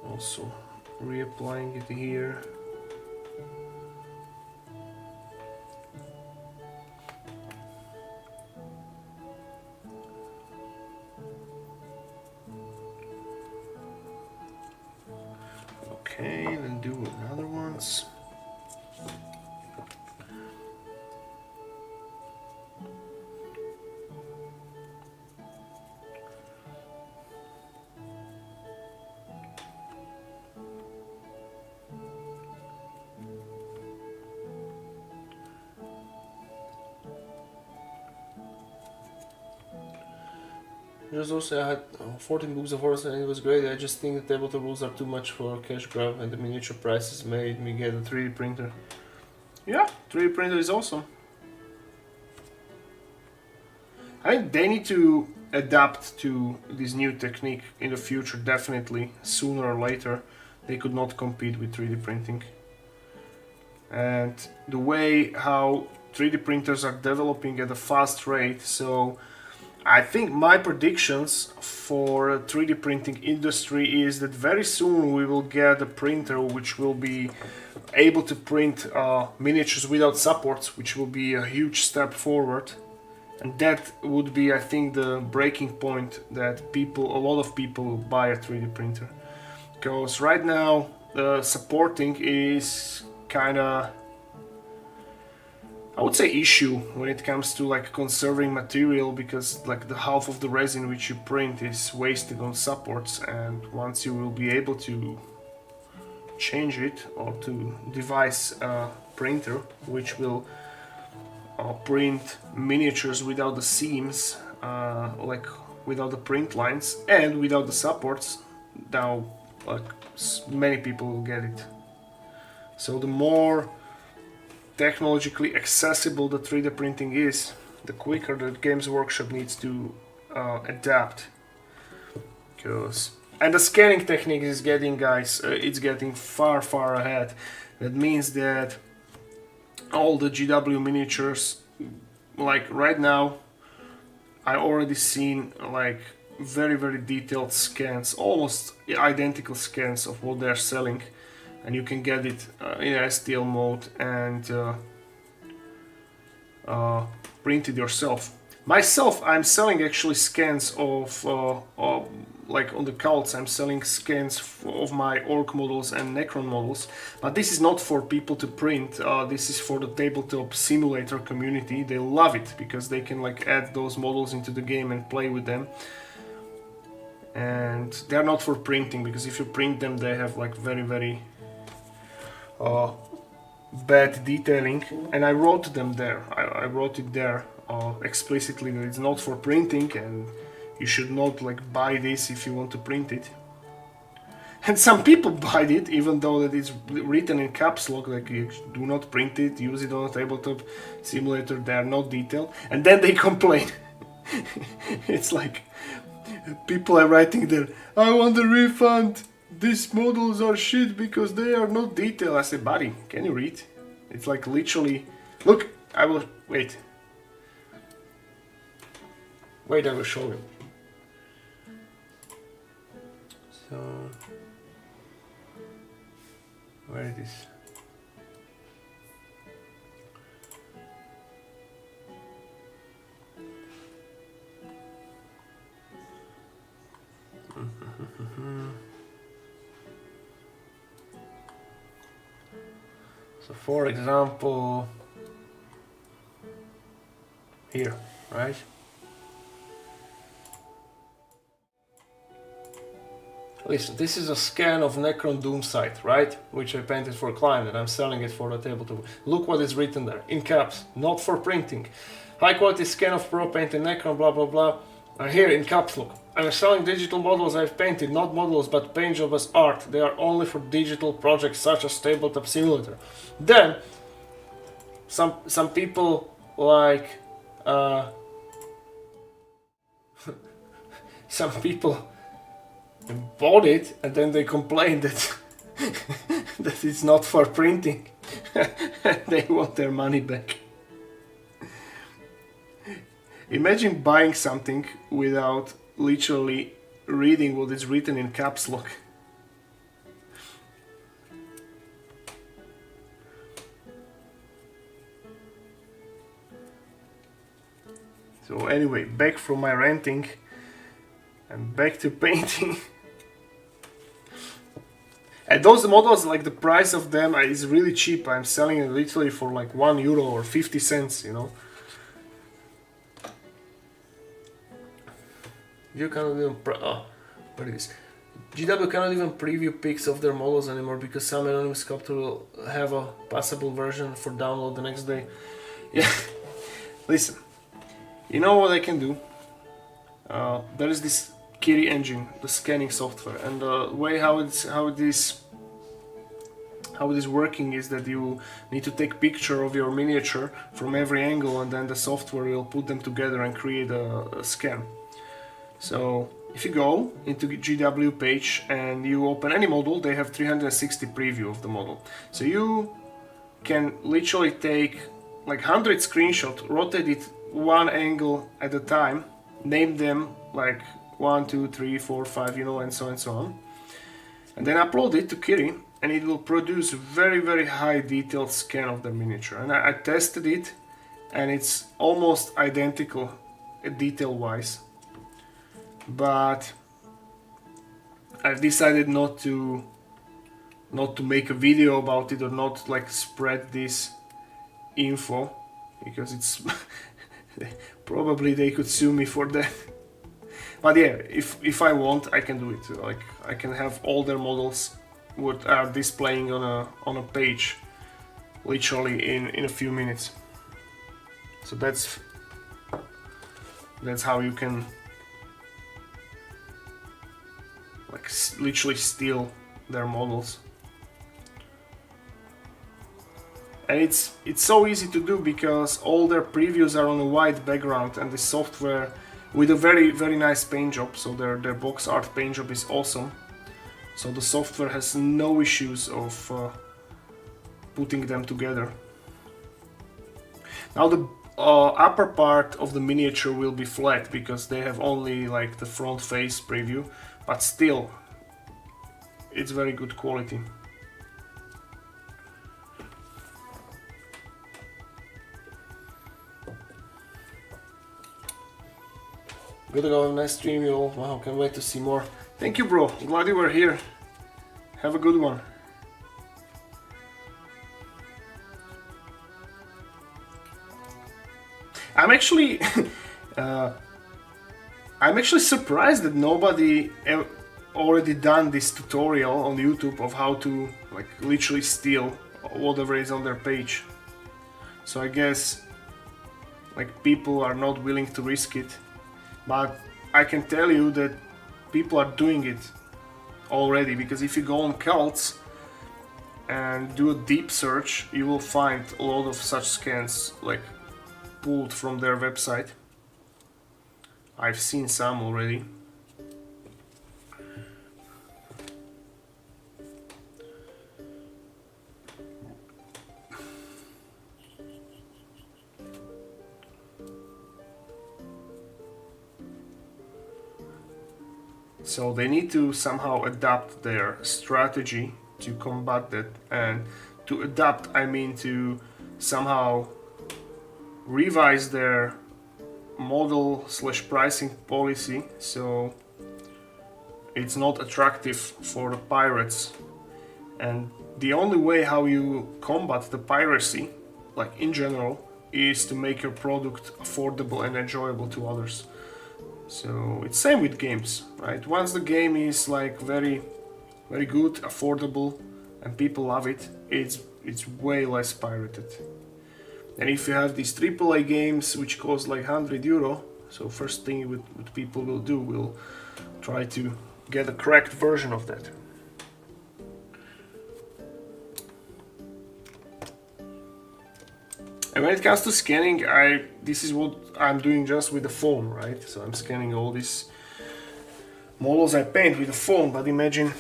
Also reapplying it here. Okay, then do another ones. There's also, I had 14 books of horse and it was great. I just think the tabletop rules are too much for cash grab, and the miniature prices made me get a 3D printer. Yeah, 3D printer is awesome. I think they need to adapt to this new technique in the future, definitely. Sooner or later, they could not compete with 3D printing. And the way how 3D printers are developing at a fast rate, so I think my predictions for 3D printing industry is that very soon we will get a printer which will be able to print miniatures without supports, which will be a huge step forward. And that would be, I think, the breaking point that a lot of people will buy a 3D printer. Because right now, supporting is kinda, I would say, issue when it comes to like conserving material, because like the half of the resin which you print is wasted on supports, and once you will be able to change it or to devise a printer which will print miniatures without the seams, like without the print lines and without the supports, now like many people will get it. So the more technologically accessible the 3D printing is, the quicker the Games Workshop needs to adapt. And the scanning technique is getting, guys, it's getting far ahead. That means that all the GW miniatures. Like right now, I already seen like very detailed scans, almost identical scans of what they're selling, and you can get it in STL mode and print it yourself. Myself, I'm selling actually scans of like on the cults, I'm selling scans of my orc models and necron models, but this is not for people to print. This is for the tabletop simulator community. They love it because they can like add those models into the game and play with them. And they're not for printing, because if you print them, they have like very bad detailing. And I wrote them there. I wrote it there explicitly that it's not for printing, and you should not like buy this if you want to print it. And some people buy it even though that it's written in caps lock, like you do not print it, use it on a tabletop simulator, they are not detailed, and then they complain. It's like people are writing there, I want a refund, these models are shit because they are not detailed. I say, buddy, can you read? It's like literally, look, I will, wait, I will show you. So, where it is? So, for example, here, right? Listen, this is a scan of Necron Doomsite, right? Which I painted for a client and I'm selling it for the tabletop. Look what is written there, in caps, not for printing. High quality scan of Pro painted Necron, blah blah blah. And here in caps look. I'm selling digital models I've painted, not models but paint job as art. They are only for digital projects such as tabletop simulator. Then, some people like... some people bought it and then they complained that that it's not for printing. They want their money back. Imagine buying something without literally reading what is written in caps lock. So anyway, back from my ranting and back to painting. And those models, like the price of them is really cheap. I'm selling it literally for like €1 or 50 cents, you know. You cannot even what is this? GW cannot even preview pics of their models anymore because some anonymous sculptor will have a passable version for download the next day. Yeah, listen, you know what I can do? There is this Kiri engine, the scanning software, and the way how it is working is that you need to take picture of your miniature from every angle, and then the software will put them together and create a scan. So if you go into GW page and you open any model, they have 360 preview of the model. So you can literally take like 100 screenshots, rotate it one angle at a time, name them like 1, 2, 3, 4, 5, you know, and so on, and then upload it to Kiri, and it will produce very high detailed scan of the miniature. And I tested it, and it's almost identical detail wise, but I've decided not to make a video about it, or not like spread this info, because it's probably they could sue me for that. But yeah, if I want, I can do it. Like I can have all their models what are displaying on a page literally in a few minutes. So that's how you can like literally steal their models. And it's so easy to do because all their previews are on a white background, and the software with a very nice paint job. So their box art paint job is awesome. So the software has no issues of putting them together. Now the upper part of the miniature will be flat because they have only like the front face preview, but still it's very good quality. Good to go, have a nice stream, you all. Wow, can't wait to see more. Thank you, bro. Glad you were here. Have a good one. I'm actually I'm actually surprised that nobody already done this tutorial on YouTube of how to like literally steal whatever is on their page. So I guess like people are not willing to risk it, but I can tell you that people are doing it already, because if you go on cults and do a deep search, you will find a lot of such scans like pulled from their website. I've seen some already. So they need to somehow adapt their strategy to combat that, and to adapt I mean to somehow revise their model / pricing policy so it's not attractive for the pirates. And the only way how you combat the piracy, like in general, is to make your product affordable and enjoyable to others. So it's same with games, right? Once the game is like very good, affordable, and people love it, it's way less pirated. And if you have these AAA games which cost like €100, so first thing what people will do will try to get a cracked version of that. And when it comes to scanning, this is what I'm doing just with the phone, right? So I'm scanning all these models I paint with the phone, but imagine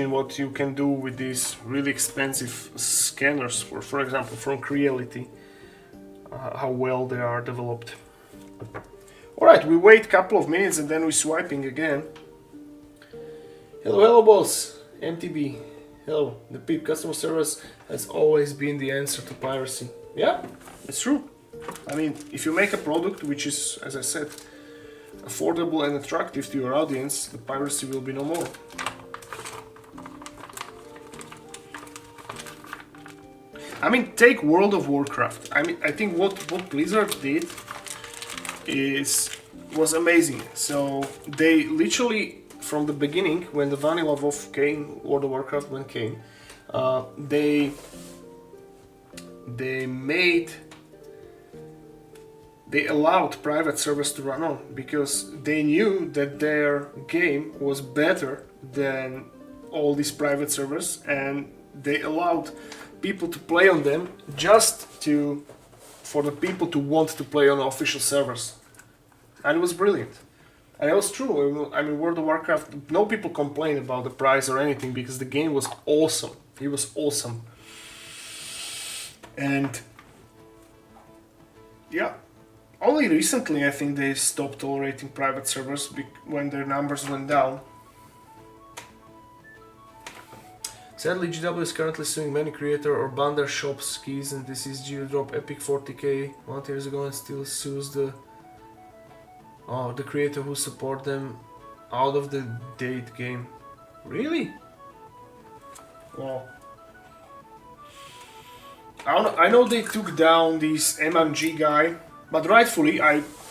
what you can do with these really expensive scanners, for example from Creality, how well they are developed. Alright, we wait a couple of minutes and then we're swiping again. Hello boss, MTB. Hello, the PIP customer service has always been the answer to piracy. Yeah, it's true. I mean, if you make a product which is, as I said, affordable and attractive to your audience, the piracy will be no more. I mean, take World of Warcraft. I mean, I think what Blizzard did was amazing. So they literally, from the beginning, when the vanilla WoW came, World of Warcraft when came, they allowed private servers to run on, because they knew that their game was better than all these private servers, and they allowed people to play on them just for the people to want to play on official servers. And it was brilliant. And it was true. I mean, World of Warcraft, no people complain about the price or anything, because the game was awesome. It was awesome. And yeah, only recently I think they stopped tolerating private servers when their numbers went down. Sadly, GW is currently suing many creator or bander shops keys, and this is due to drop Epic 40k 1 years ago, and still sues the creator who support them out of the date game. Really? Wow. I know they took down this MMG guy, but rightfully,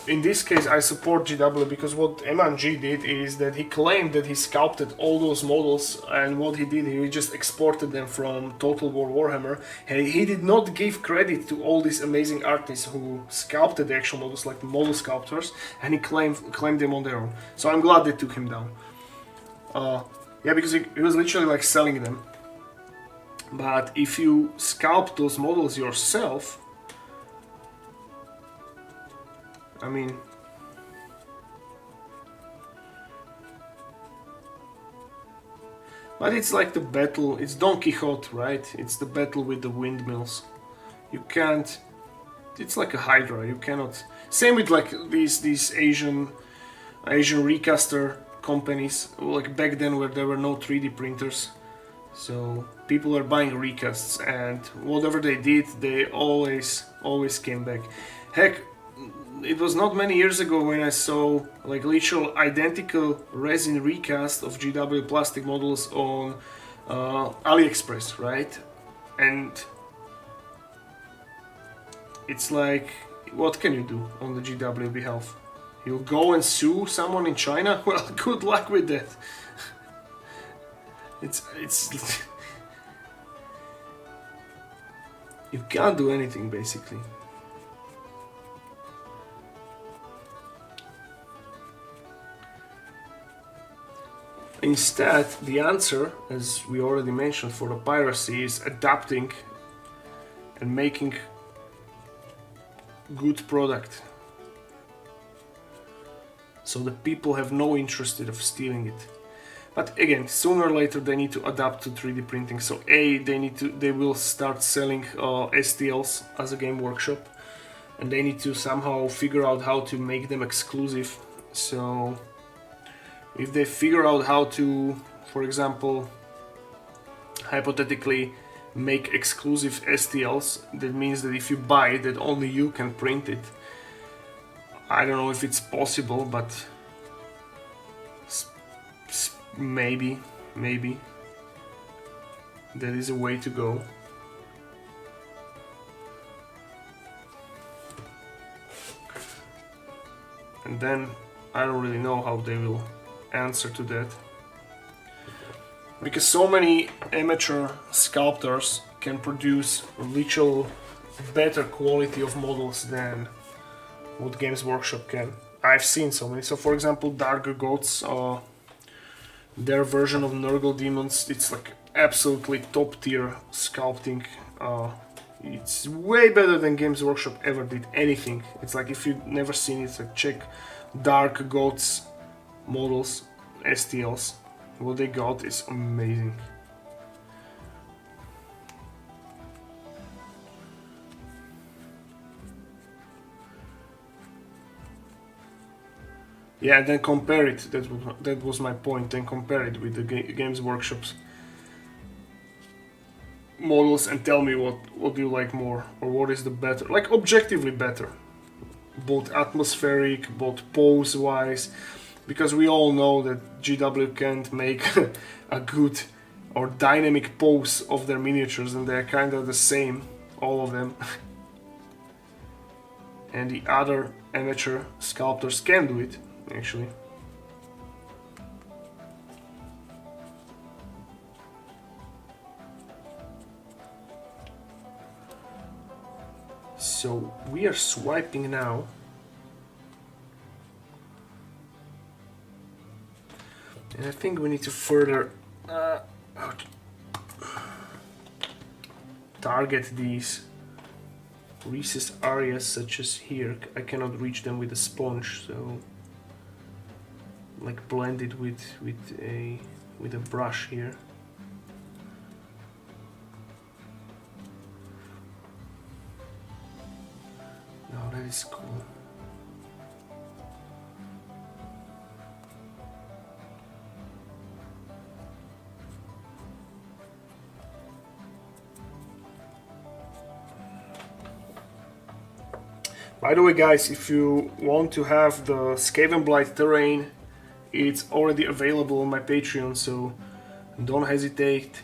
in this case, I support GW, because what MMG did is that he claimed that he sculpted all those models, and what he did, he just exported them from Total War Warhammer. He did not give credit to all these amazing artists who sculpted the actual models, like the model sculptors, and he claimed them on their own. So I'm glad they took him down. Yeah, because he was literally like selling them. But if you sculpt those models yourself, I mean, but it's like the battle, it's Don Quixote, right? It's the battle with the windmills. You can't. It's like a Hydra. You cannot. Same with like these Asian recaster companies. Like back then, where there were no 3D printers, so people are buying recasts, and whatever they did, they always came back. Heck, it was not many years ago when I saw like literal identical resin recast of GW plastic models on AliExpress, right? And it's like, what can you do on the GW behalf? You'll go and sue someone in China? Well, good luck with that. It's you can't do anything basically. Instead, the answer, as we already mentioned, for the piracy is adapting and making good product, so the people have no interest of stealing it. But again, sooner or later they need to adapt to 3D printing. So they will start selling STLs as a game workshop, and they need to somehow figure out how to make them exclusive. So if they figure out how to, for example, hypothetically make exclusive STLs, that means that if you buy it, that only you can print it. I don't know if it's possible, but maybe that is a way to go. And then I don't really know how they will answer to that, because so many amateur sculptors can produce literal better quality of models than what Games Workshop can. I've seen so many. So for example, Dark Gods, their version of Nurgle Demons, it's like absolutely top tier sculpting. It's way better than Games Workshop ever did anything. It's like, if you've never seen it, like check Dark Gods models, STLs. What they got is amazing. Yeah, and then compare it. That was my point. Then compare it with the Games Workshop's models and tell me what do you like more, or what is the better, like objectively better, both atmospheric, both pose wise, because we all know that GW can't make a good or dynamic pose of their miniatures, and they're kind of the same, all of them. And the other amateur sculptors can do it, actually. So we are swiping now. And I think we need to further target these recessed areas, such as here. I cannot reach them with a sponge, so like blend it with a brush here. Oh, that is cool. By the way, guys, if you want to have the Skavenblight terrain, it's already available on my Patreon, so don't hesitate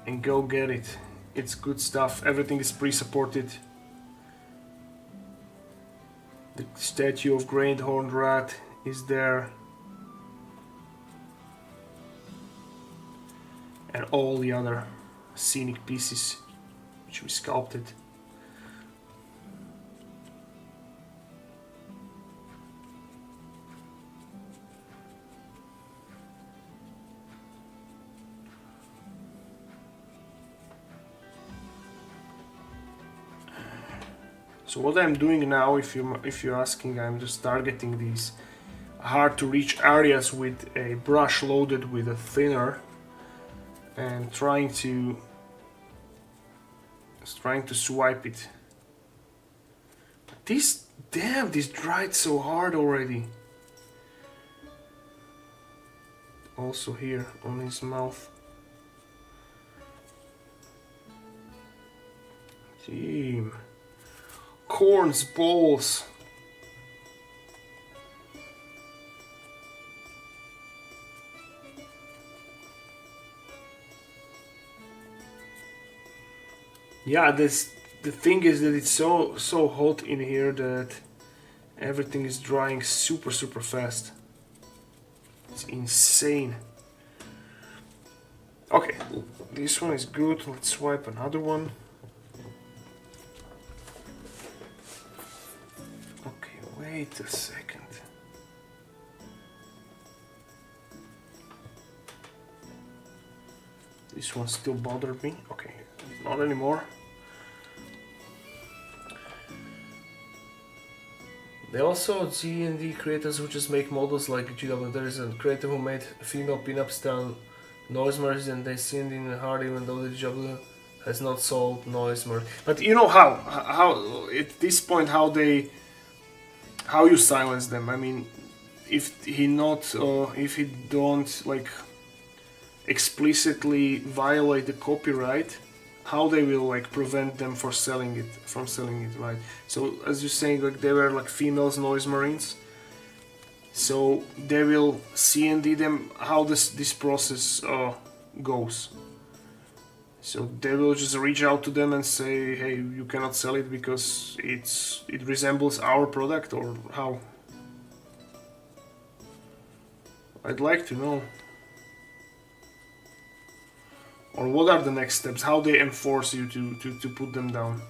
and go get it. It's good stuff. Everything is pre-supported. The statue of Great Horned Rat is there, and all the other scenic pieces which we sculpted. So what I'm doing now, if you're asking, I'm just targeting these hard to reach areas with a brush loaded with a thinner, and trying to It's trying to swipe it. This, damn, this dried so hard already. Also here on his mouth. Team. Corns, balls. Yeah, this the thing is that it's so hot in here that everything is drying super fast. It's insane. Okay, this one is good. Let's swipe another one. Okay, wait a second. This one still bothered me. Okay, not anymore. They also G&D creators who just make models like GW. There is a creator who made female pinup style Noisemer's and they send in hard even though the GW has not sold Noisemer. But you know how at this point how you silence them. I mean, if he don't like explicitly violate the copyright, how they will like prevent them from selling it, right? So as you're saying, like they were like females noise marines, so they will C&D them how this process goes. So they will just reach out to them and say, hey, you cannot sell it because it resembles our product, or how? I'd like to know. Or what are the next steps? How they enforce you to put them down?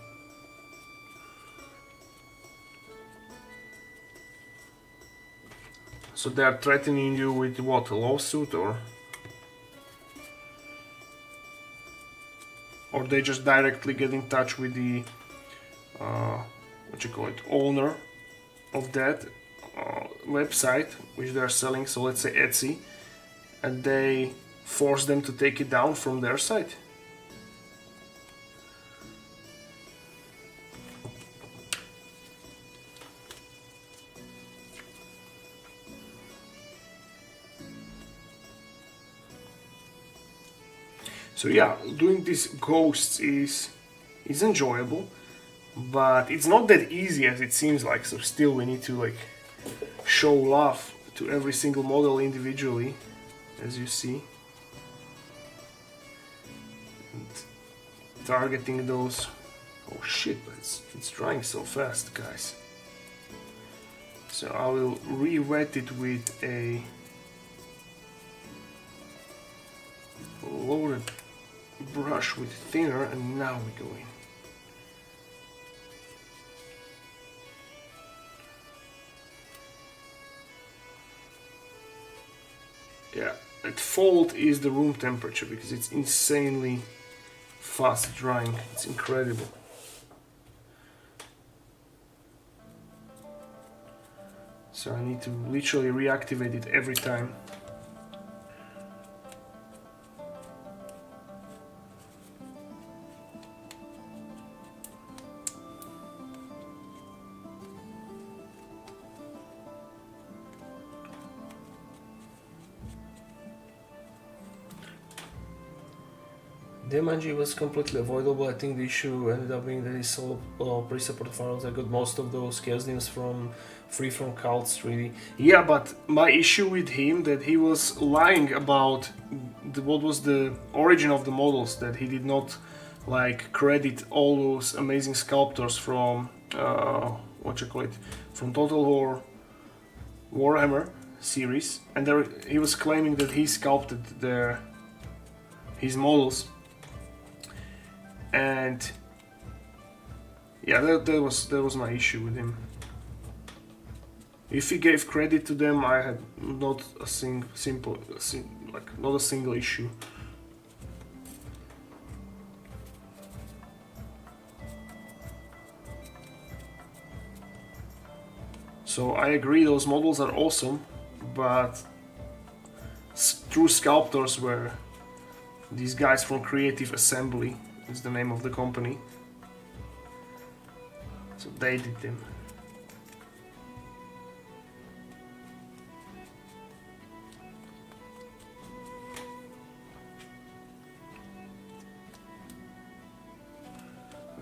So they are threatening you with what? A lawsuit or they just directly get in touch with the owner of that website which they are selling, so let's say Etsy, and they force them to take it down from their site. So yeah, doing these ghosts is enjoyable, but it's not that easy as it seems like. So still we need to like show love to every single model individually, as you see. Targeting those. Oh shit, but it's drying so fast, guys. So I will re-wet it with a loaded brush with thinner, and now we go in. Yeah, at fault is the room temperature because it's insanely fast drying. It's incredible. So I need to literally reactivate it every time. Demanji was completely avoidable. I think the issue ended up being that he sold pre-support files. I got most of those chaos names free from cults, really. Yeah, but my issue with him that he was lying about what was the origin of the models, that he did not like credit all those amazing sculptors from from Total War Warhammer series, and he was claiming that he sculpted his models. And yeah, that was my issue with him. If he gave credit to them, I had not a not a single issue. So I agree, those models are awesome, but true sculptors were these guys from Creative Assembly. Is the name of the company. So they did them.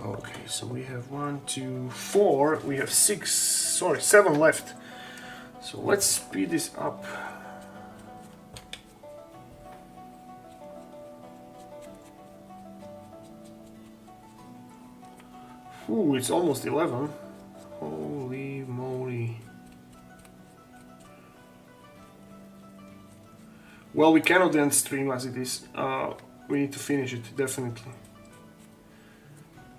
Okay, so we have 1, 2, 4, we have 6, sorry, 7 left. So let's speed this up. Ooh, it's almost 11. Holy moly. Well, we cannot end stream as it is. We need to finish it, definitely.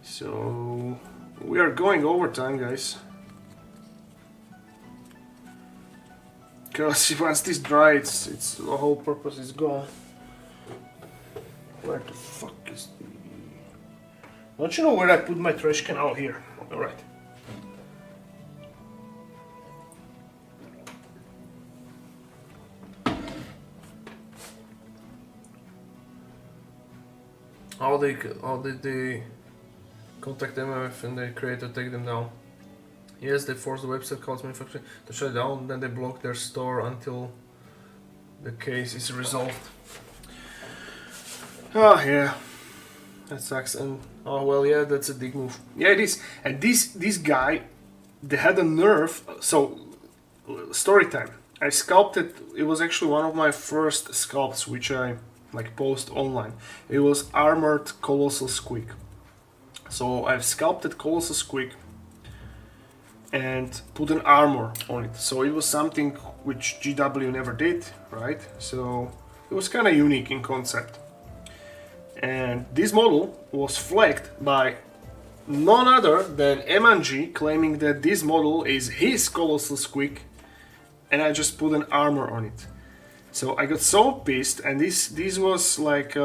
So we are going overtime, guys. Because once this dries, it's the whole purpose is gone. Where the fuck is the... Don't you know where I put my trash can? Oh, here. Alright. How did they contact MMF and they create to take them down? Yes, they forced the website called manufacturer to shut down, then they blocked their store until the case is resolved. Oh yeah, that sucks. And oh well, yeah, that's a big move. Yeah, it is. And this guy, they had a nerve. So story time. I sculpted. It was actually one of my first sculpts, which I like post online. It was armored colossal squig. So I've sculpted colossal squig and put an armor on it. So it was something which GW never did, right? So it was kind of unique in concept. And this model was flagged by none other than MNG, claiming that this model is his colossal squig, and I just put an armor on it. So I got so pissed, and this was like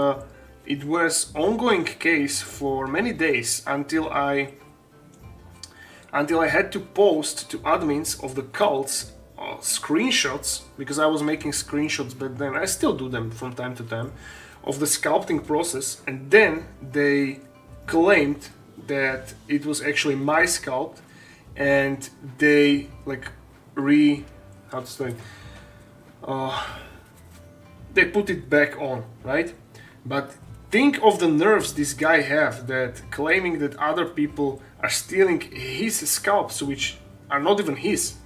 it was ongoing case for many days until I had to post to admins of the cults screenshots, because I was making screenshots back then. I still do them from time to time of the sculpting process, and then they claimed that it was actually my sculpt, and they like how to say they put it back on, right? But think of the nerves this guy have, that claiming that other people are stealing his sculpts, which are not even his.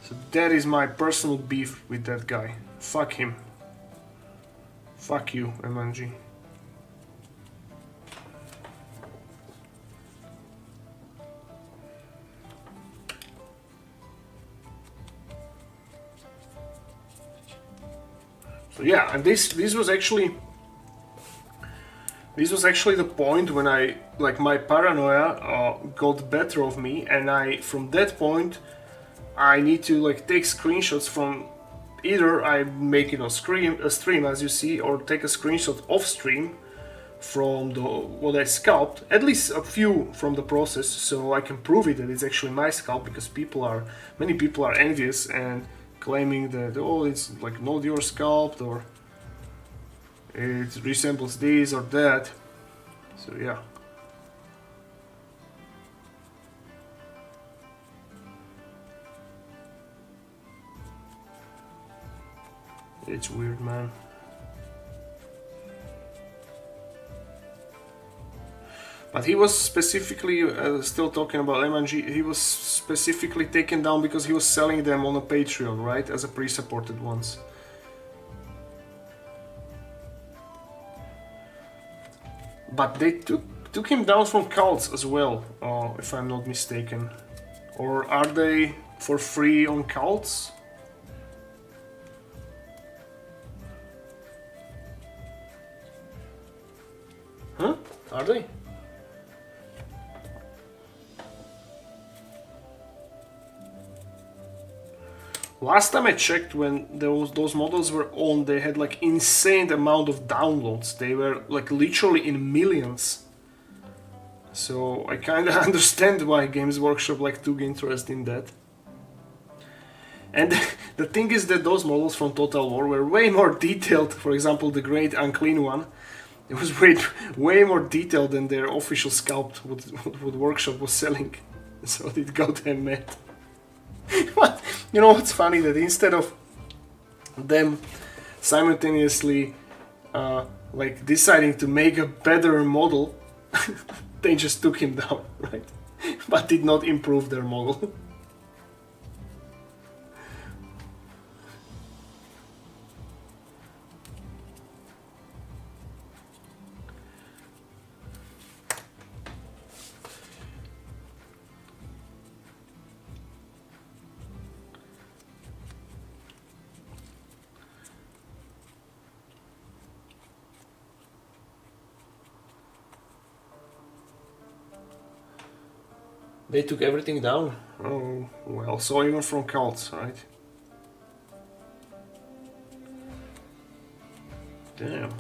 So that is my personal beef with that guy. Fuck him. Fuck you, MNG. So yeah, and this was actually the point when I, like, my paranoia got better of me, and from that point I need to like take screenshots from, either I make it on stream as you see, or take a screenshot off stream from what I sculpt, at least a few from the process, so I can prove it that it's actually my sculpt, because many people are envious and claiming that, oh, it's like not your sculpt, or it resembles this or that. So yeah. It's weird, man. But he was specifically, still talking about MNG, he was specifically taken down because he was selling them on a Patreon, right? As a pre-supported ones. But they took him down from cults as well, if I'm not mistaken. Or are they for free on cults? Huh? Are they? Last time I checked, when those models were on, they had like insane amount of downloads. They were like literally in millions. So I kind of understand why Games Workshop like took interest in that. And the thing is that those models from Total War were way more detailed. For example, the Great Unclean one, it was way more detailed than their official sculpt what Workshop was selling. so it got them mad. But you know what's funny? That instead of them simultaneously like deciding to make a better model, they just took him down, right? But did not improve their model. They took everything down? Oh, well, so even from cults, right? Damn.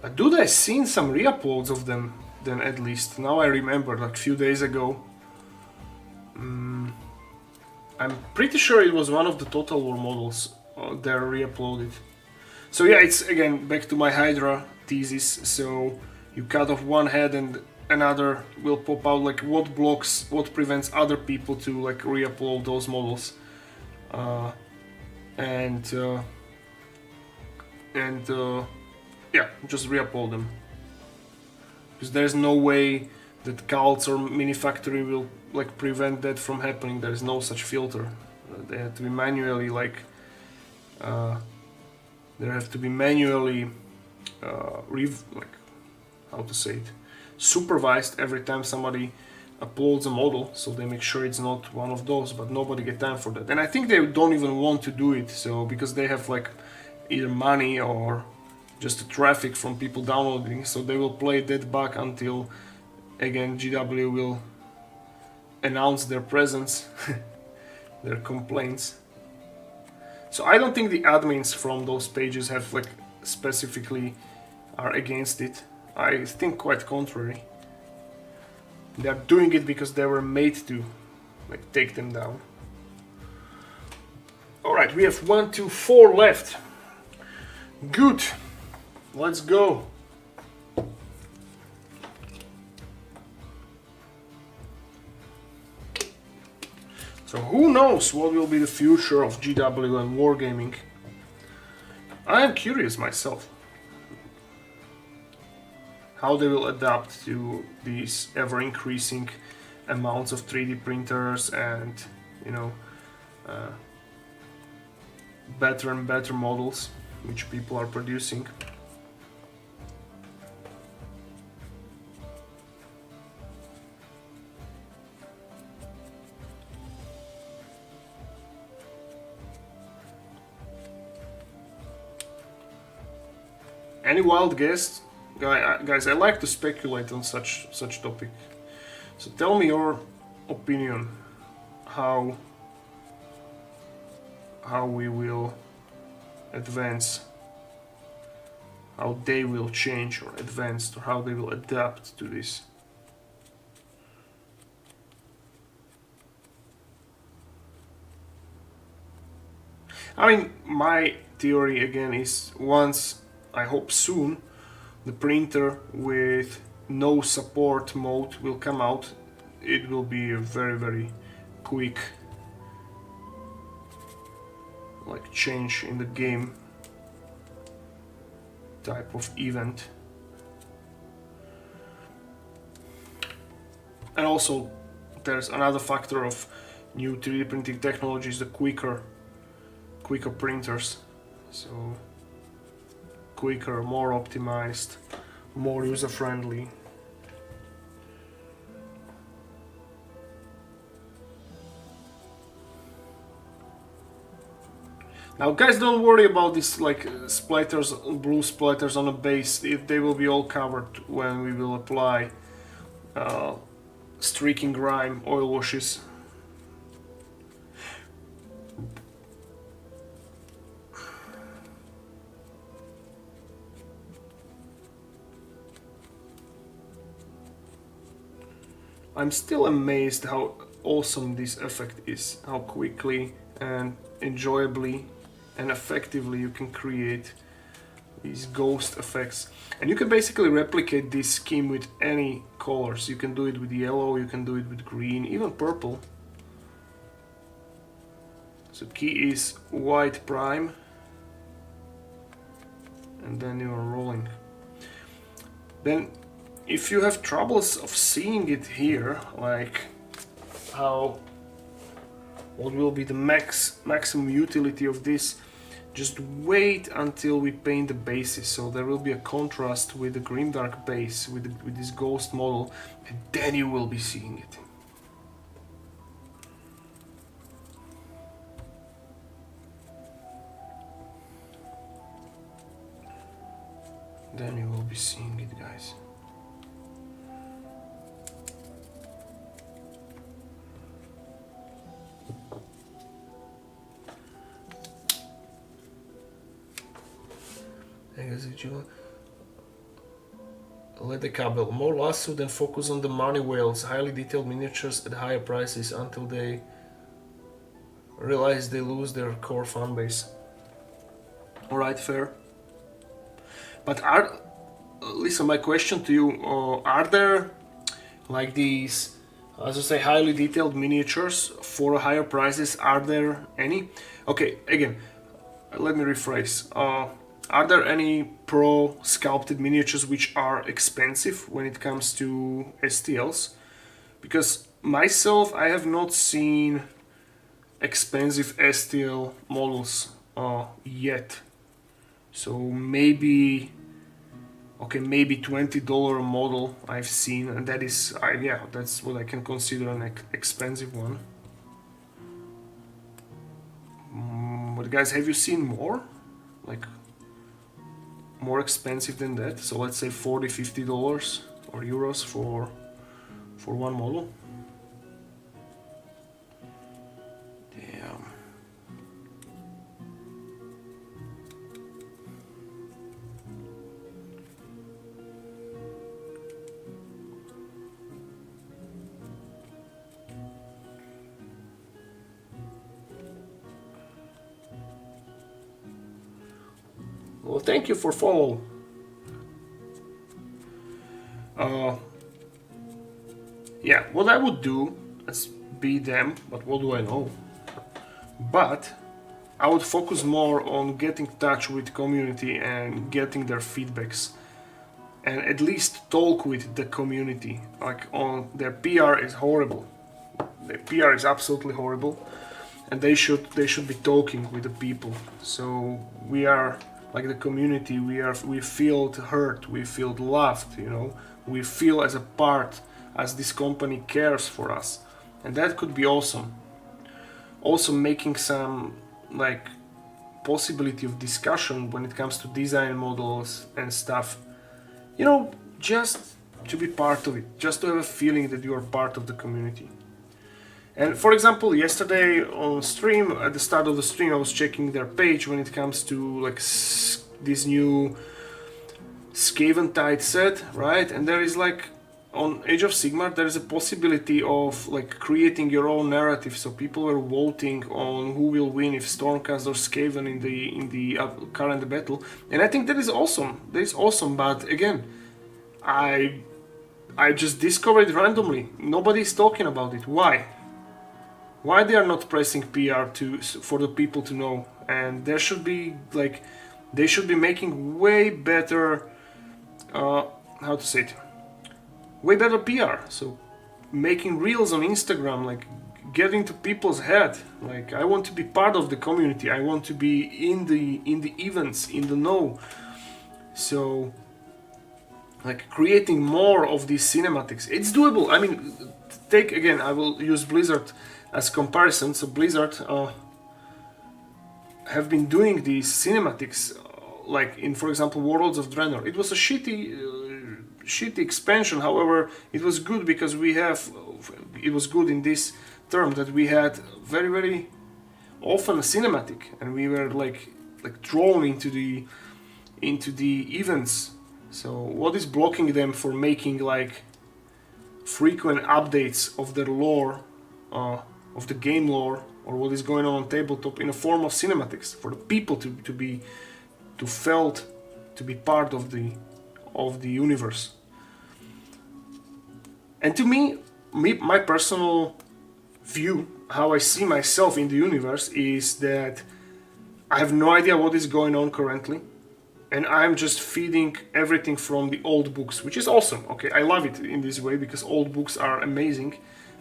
But dude, I seen some re-uploads of them, then at least. Now I remember, like a few days ago. I'm pretty sure it was one of the Total War models they're re-uploaded. So yeah, it's again back to my Hydra thesis. So you cut off one head and another will pop out. Like what blocks, what prevents other people to like re-upload those models, and yeah, just re-upload them. Because there's no way that cults or mini factory will like prevent that from happening. There's no such filter. They have to be manually like. There have to be manually, like, how to say it, supervised every time somebody uploads a model, so they make sure it's not one of those, but nobody get time for that. And I think they don't even want to do it, so because they have like either money or just the traffic from people downloading, so they will play that bug until, again, GW will announce their presence, their complaints. So I don't think the admins from those pages have like specifically are against it. I think quite contrary. They're doing it because they were made to like take them down. Alright, we have 1, 2, 4 left. Good. Let's go. So who knows what will be the future of GW and wargaming? I am curious myself how they will adapt to these ever-increasing amounts of 3D printers and, you know, better and better models which people are producing. Any wild guess? Guys, I like to speculate on such topic. So tell me your opinion, how we will advance, how they will change or advance, or how they will adapt to this. I mean, my theory again is once, I hope soon, the printer with no support mode will come out. It will be a very, very quick like change in the game type of event. And also there's another factor of new 3D printing technologies, the quicker printers. So quicker, more optimized, more user-friendly. Now guys, don't worry about these like splatters, blue splatters on the base. If they will be all covered when we will apply streaking grime oil washes. I'm still amazed how awesome this effect is, how quickly and enjoyably and effectively you can create these ghost effects. And you can basically replicate this scheme with any colors. You can do it with yellow, you can do it with green, even purple. So key is white prime, and then you are rolling. Then if you have troubles of seeing it here, like what will be the maximum utility of this, just wait until we paint the bases, so there will be a contrast with the grimdark base, with this ghost model, and then you will be seeing it. Then you will be seeing it, guys. Let the cable more lasso, then focus on the money whales, highly detailed miniatures at higher prices until they realize they lose their core fan base. Alright, fair. But listen, my question to you, are there like these, as I say, highly detailed miniatures for higher prices? Are there any? Okay, again, let me rephrase. Are there any pro sculpted miniatures which are expensive when it comes to STLs? Because myself, I have not seen expensive STL models yet. So maybe, okay, maybe $20 model I've seen, and that is, yeah, that's what I can consider an expensive one. But guys, have you seen more? Like, more expensive than that? So let's say $40-50 or euros for one model. Damn. Well, thank you for follow. Yeah, what I would do, let's be them, but what do I know? But I would focus more on getting in touch with the community and getting their feedbacks, and at least talk with the community. Like, on their PR is horrible. Their PR is absolutely horrible, and they should be talking with the people. So we are like the community. We feel hurt. We feel loved. You know, we feel as a part, as this company cares for us, and that could be awesome. Also making some like possibility of discussion when it comes to design models and stuff, you know, just to be part of it, just to have a feeling that you are part of the community. And for example, yesterday on stream, at the start of the stream, I was checking their page when it comes to like this new Scaventide set, right? And there is like, on Age of Sigmar, there is a possibility of like creating your own narrative. So people were voting on who will win, if Stormcast or Skaven in the current battle, and I think that is awesome. That is awesome. But again, I just discovered randomly. Nobody's talking about it. Why? Why they are not pressing PR for the people to know? And there should be like, they should be making way better. How to say it? Way better PR. So making reels on Instagram, like getting to people's head. Like, I want to be part of the community. I want to be in the events, in the know. So like creating more of these cinematics. It's doable. I mean, take again, I will use Blizzard as comparison. So Blizzard have been doing these cinematics like in, for example, Worlds of Draenor. It was a shitty expansion. However, it was good because it was good in this term that we had very often a cinematic, and we were like drawn into the events. So what is blocking them for making like frequent updates of their lore, of the game lore, or what is going on tabletop in a form of cinematics for the people to felt to be part of the universe. And to me, my personal view, how I see myself in the universe, is that I have no idea what is going on currently, and I'm just feeding everything from the old books, which is awesome. Okay, I love it in this way because old books are amazing,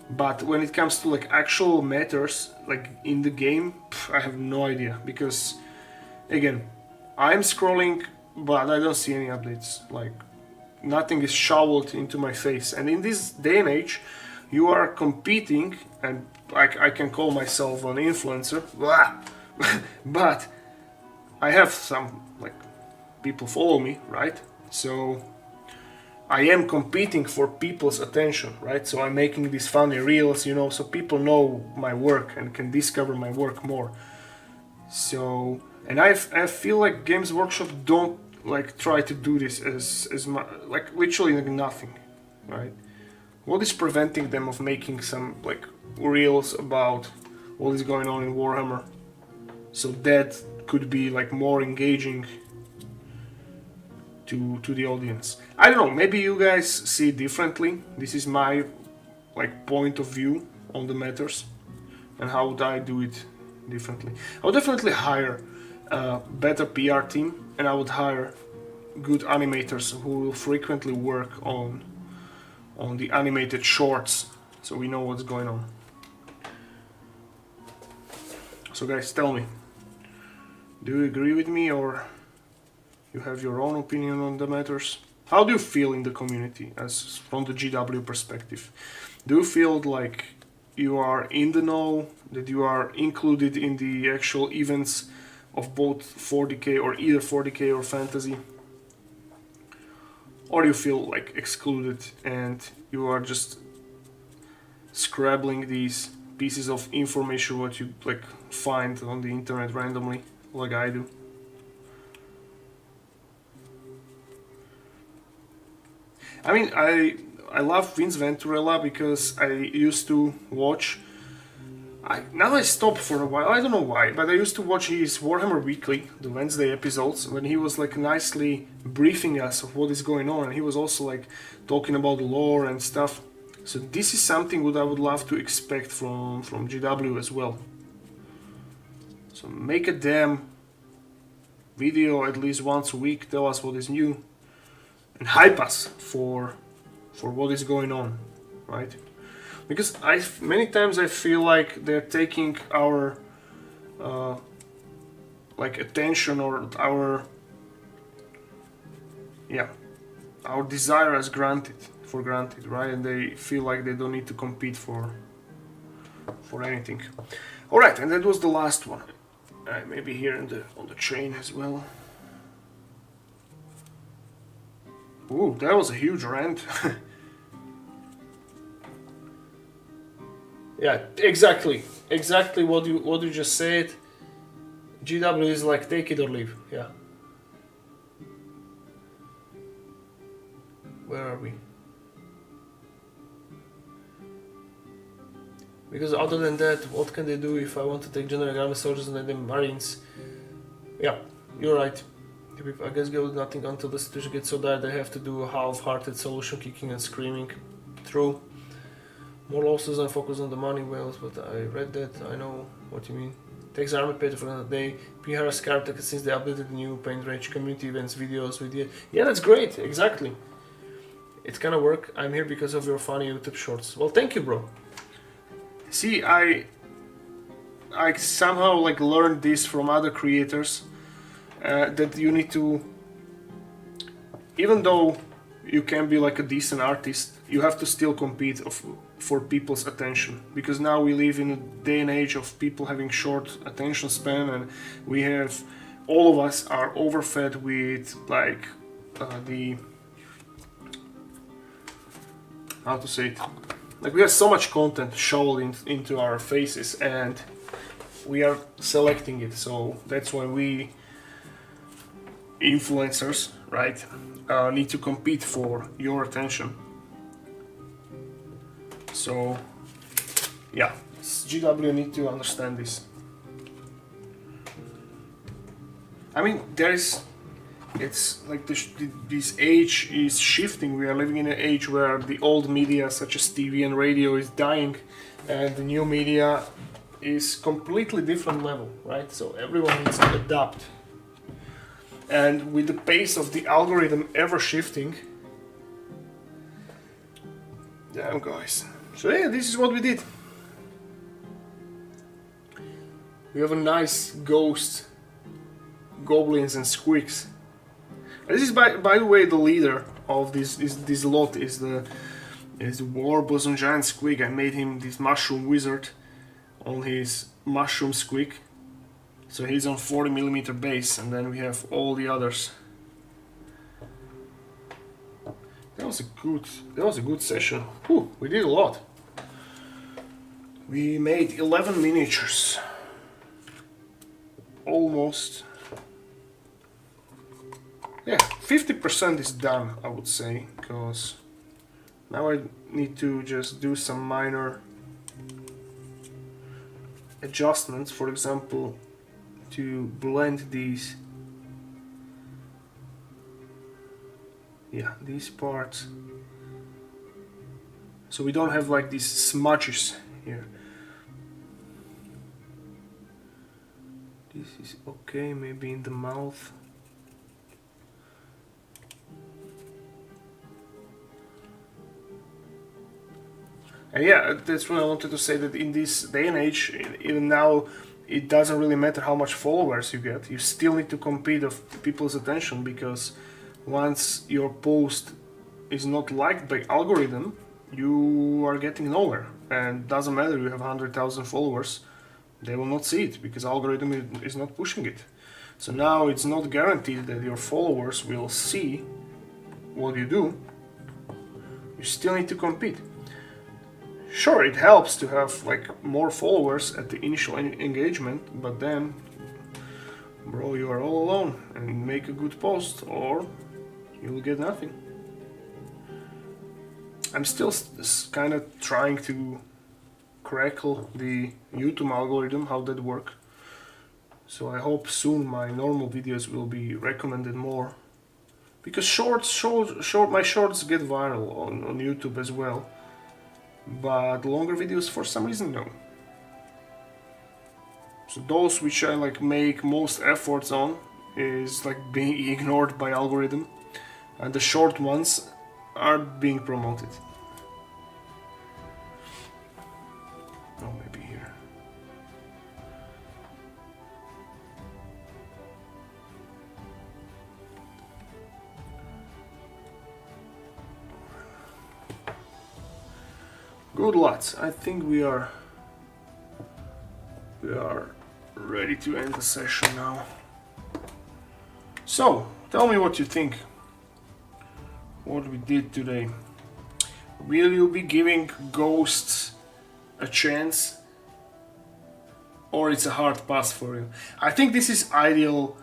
but when it comes to like actual matters, like in the game, I have no idea, because again, I'm scrolling, but I don't see any updates. Like nothing is shoveled into my face, and in this day and age, you are competing, and I can call myself an influencer, but I have some like people follow me, right? So I am competing for people's attention, right? So I'm making these funny reels, you know, so people know my work and can discover my work more. So, and I feel like Games Workshop don't like try to do this as like literally like nothing, right? What is preventing them of making some like reels about what is going on in Warhammer? So that could be like more engaging to the audience. I don't know, maybe you guys see it differently. This is my like point of view on the matters, and how would I do it differently. I would definitely hire a better PR team, and I would hire good animators who will frequently work on the animated shorts, so we know what's going on. So guys, tell me, do you agree with me, or you have your own opinion on the matters? How do you feel in the community, as from the GW perspective? Do you feel like you are in the know, that you are included in the actual events of both 40k or either 40k or fantasy? Or do you feel like excluded and you are just scrabbling these pieces of information what you like find on the internet randomly, like I do? I mean, I love Vince Venturella because I used to watch. Now I stopped for a while. I don't know why, but I used to watch his Warhammer Weekly, the Wednesday episodes, when he was like nicely briefing us of what is going on, and he was also like talking about the lore and stuff. So this is something that I would love to expect from GW as well. So make a damn video at least once a week, tell us what is new, and hype us for what is going on, right? Because many times I feel like they're taking our like attention, or our desire as for granted, right? And they feel like they don't need to compete for anything. All right, and that was the last one. Maybe here on the train as well. Ooh, that was a huge rant. Yeah, exactly what you just said. GW is like take it or leave. Yeah. Where are we? Because other than that, what can they do if I want to take generic army soldiers and then marines? Yeah, you're right. I guess go with nothing until the situation gets so dire they have to do a half-hearted solution kicking and screaming. True. More losses and focus on the money wells, but I read that, I know what you mean. Takes army pay for another day. PR has character since they updated the new paint range community events videos with it. Yeah, that's great, exactly. It's gonna work. I'm here because of your funny YouTube shorts. Well, thank you, bro. See, I somehow like learned this from other creators, that you need to, even though you can be like a decent artist, you have to still compete for people's attention, because now we live in a day and age of people having short attention span, and we have, all of us are overfed with like the, how to say it, like we have so much content shoveled into our faces, and we are selecting it. So that's why we influencers, right, need to compete for your attention. So yeah, GW need to understand this. I mean, It's like this age is shifting. We are living in an age where the old media such as TV and radio is dying, and the new media is completely different level, right? So everyone needs to adapt. And with the pace of the algorithm ever shifting, damn guys. So yeah, this is what we did. We have a nice ghost, goblins and squeaks. This is by the way the leader of this lot is the War Boson Giant Squeak. I made him this mushroom wizard on his mushroom squeak. So he's on 40mm base, and then we have all the others. That was a good session. Whew, we did a lot. We made 11 miniatures. Almost. Yeah, 50% is done, I would say, because now I need to just do some minor adjustments. For example, to blend these, these parts, so we don't have like these smudges here. This is okay, maybe in the mouth. And yeah, that's what I wanted to say, that in this day and age, even now, it doesn't really matter how much followers you get. You still need to compete of people's attention, because once your post is not liked by algorithm, you are getting nowhere. And doesn't matter you have 100,000 followers, they will not see it because algorithm is not pushing it. So now it's not guaranteed that your followers will see what you do. You still need to compete. Sure, it helps to have like more followers at the initial engagement, but then, bro, you are all alone, and make a good post or you will get nothing. I'm still kind of trying to crackle the YouTube algorithm, how that works. So I hope soon my normal videos will be recommended more, because my shorts get viral on YouTube as well. But longer videos for some reason no. So those which I like make most efforts on is like being ignored by algorithm, and the short ones are being promoted. Oh, maybe here. Good lads, I think we are ready to end the session now. So, tell me what you think. What we did today. Will you be giving ghosts a chance, or it's a hard pass for you? I think this is ideal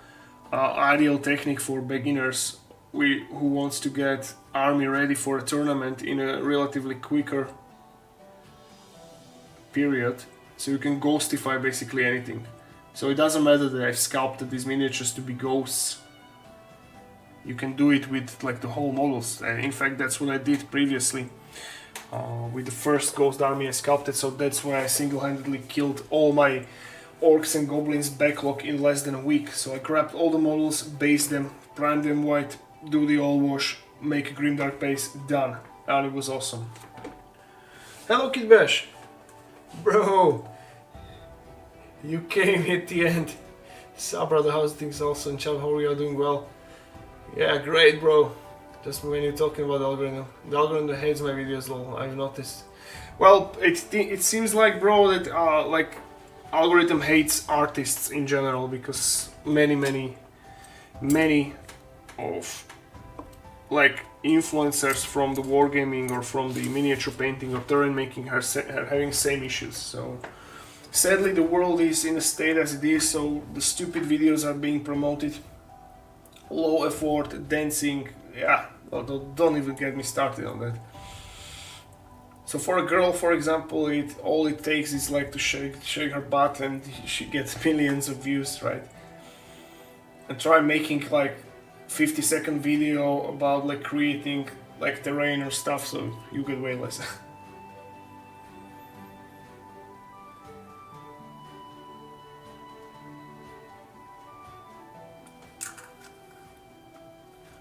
technique for beginners who wants to get army ready for a tournament in a relatively quicker period, so you can ghostify basically anything. So it doesn't matter that I've sculpted these miniatures to be ghosts. You can do it with like the whole models, and in fact that's what I did previously with the first ghost army I sculpted. So that's why I single-handedly killed all my orcs and goblins backlog in less than a week. So I grabbed all the models, based them, primed them white, do the all wash, make a grimdark base, done. And it was awesome. Hello Kid Bash! Bro! You came at the end. Sup brother, how's things also in chat? How are you doing? Well? Yeah, great bro. Just when you're talking about the algorithm. The algorithm hates my videos, lol, I've noticed. Well, it seems like, bro, that like algorithm hates artists in general, because many of like influencers from the wargaming or from the miniature painting or terrain making are having same issues. So sadly the world is in a state as it is, so the stupid videos are being promoted. Low effort, dancing, yeah, well, don't even get me started on that. So for a girl, for example, all it takes is like to shake her butt and she gets millions of views, right? And try making like 50-second video about like creating like terrain or stuff, so you get way less.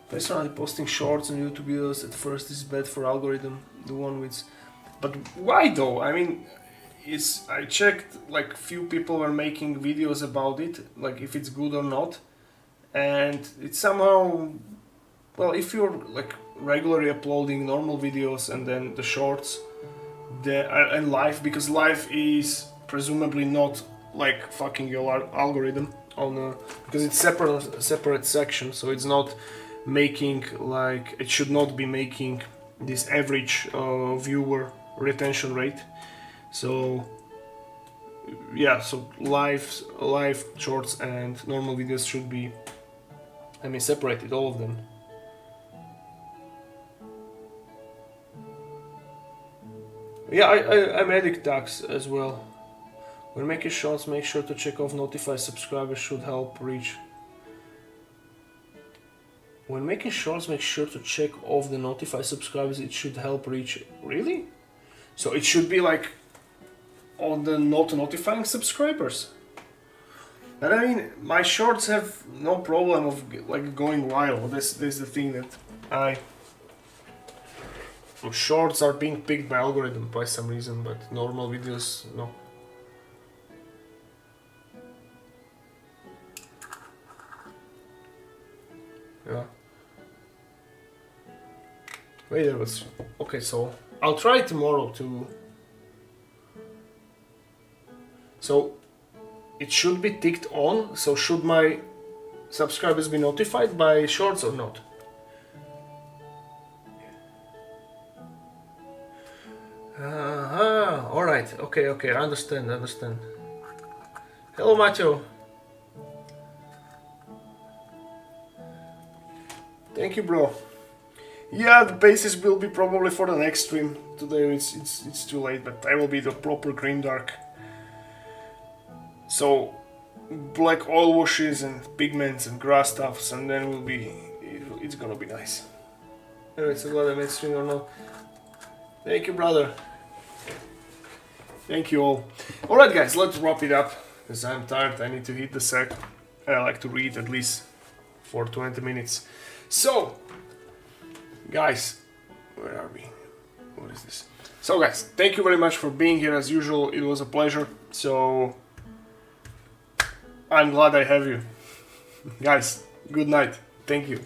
Personally, posting shorts on YouTube videos at first is bad for algorithm, the one with... But why though? I mean, I checked like few people were making videos about it, like if it's good or not. And it's somehow... Well, if you're like regularly uploading normal videos and then the shorts and live, because live is presumably not like fucking your algorithm on because it's separate section, so it's not making like it should not be making this average viewer retention rate. So yeah, so live shorts and normal videos should be, I mean, separated, all of them. Yeah, I'm adding tags as well. When making shorts, make sure to check off notify subscribers, should help reach. When making shorts, make sure to check off the notify subscribers, it should help reach. Really? So it should be like on the not notifying subscribers. And I mean, my shorts have no problem of like going viral. This is the thing that shorts are being picked by algorithm by some reason, but normal videos, no. Yeah. Wait, there was... Okay, so I'll try tomorrow to... So it should be ticked on, so should my subscribers be notified by shorts or not? Alright, okay, I understand. Hello, Macho. Thank you, bro. Yeah, the basis will be probably for the next stream. Today it's too late, but I will be the proper grimdark. So, black oil washes and pigments and grass stuffs, and then it's gonna be nice. Anyway, so glad I made stream or not. Thank you, brother. Thank you all. Alright guys, let's wrap it up, because I'm tired, I need to hit the sack. I like to read at least for 20 minutes. So, guys, where are we? What is this? So guys, thank you very much for being here as usual, it was a pleasure. So, I'm glad I have you. Guys, good night. Thank you.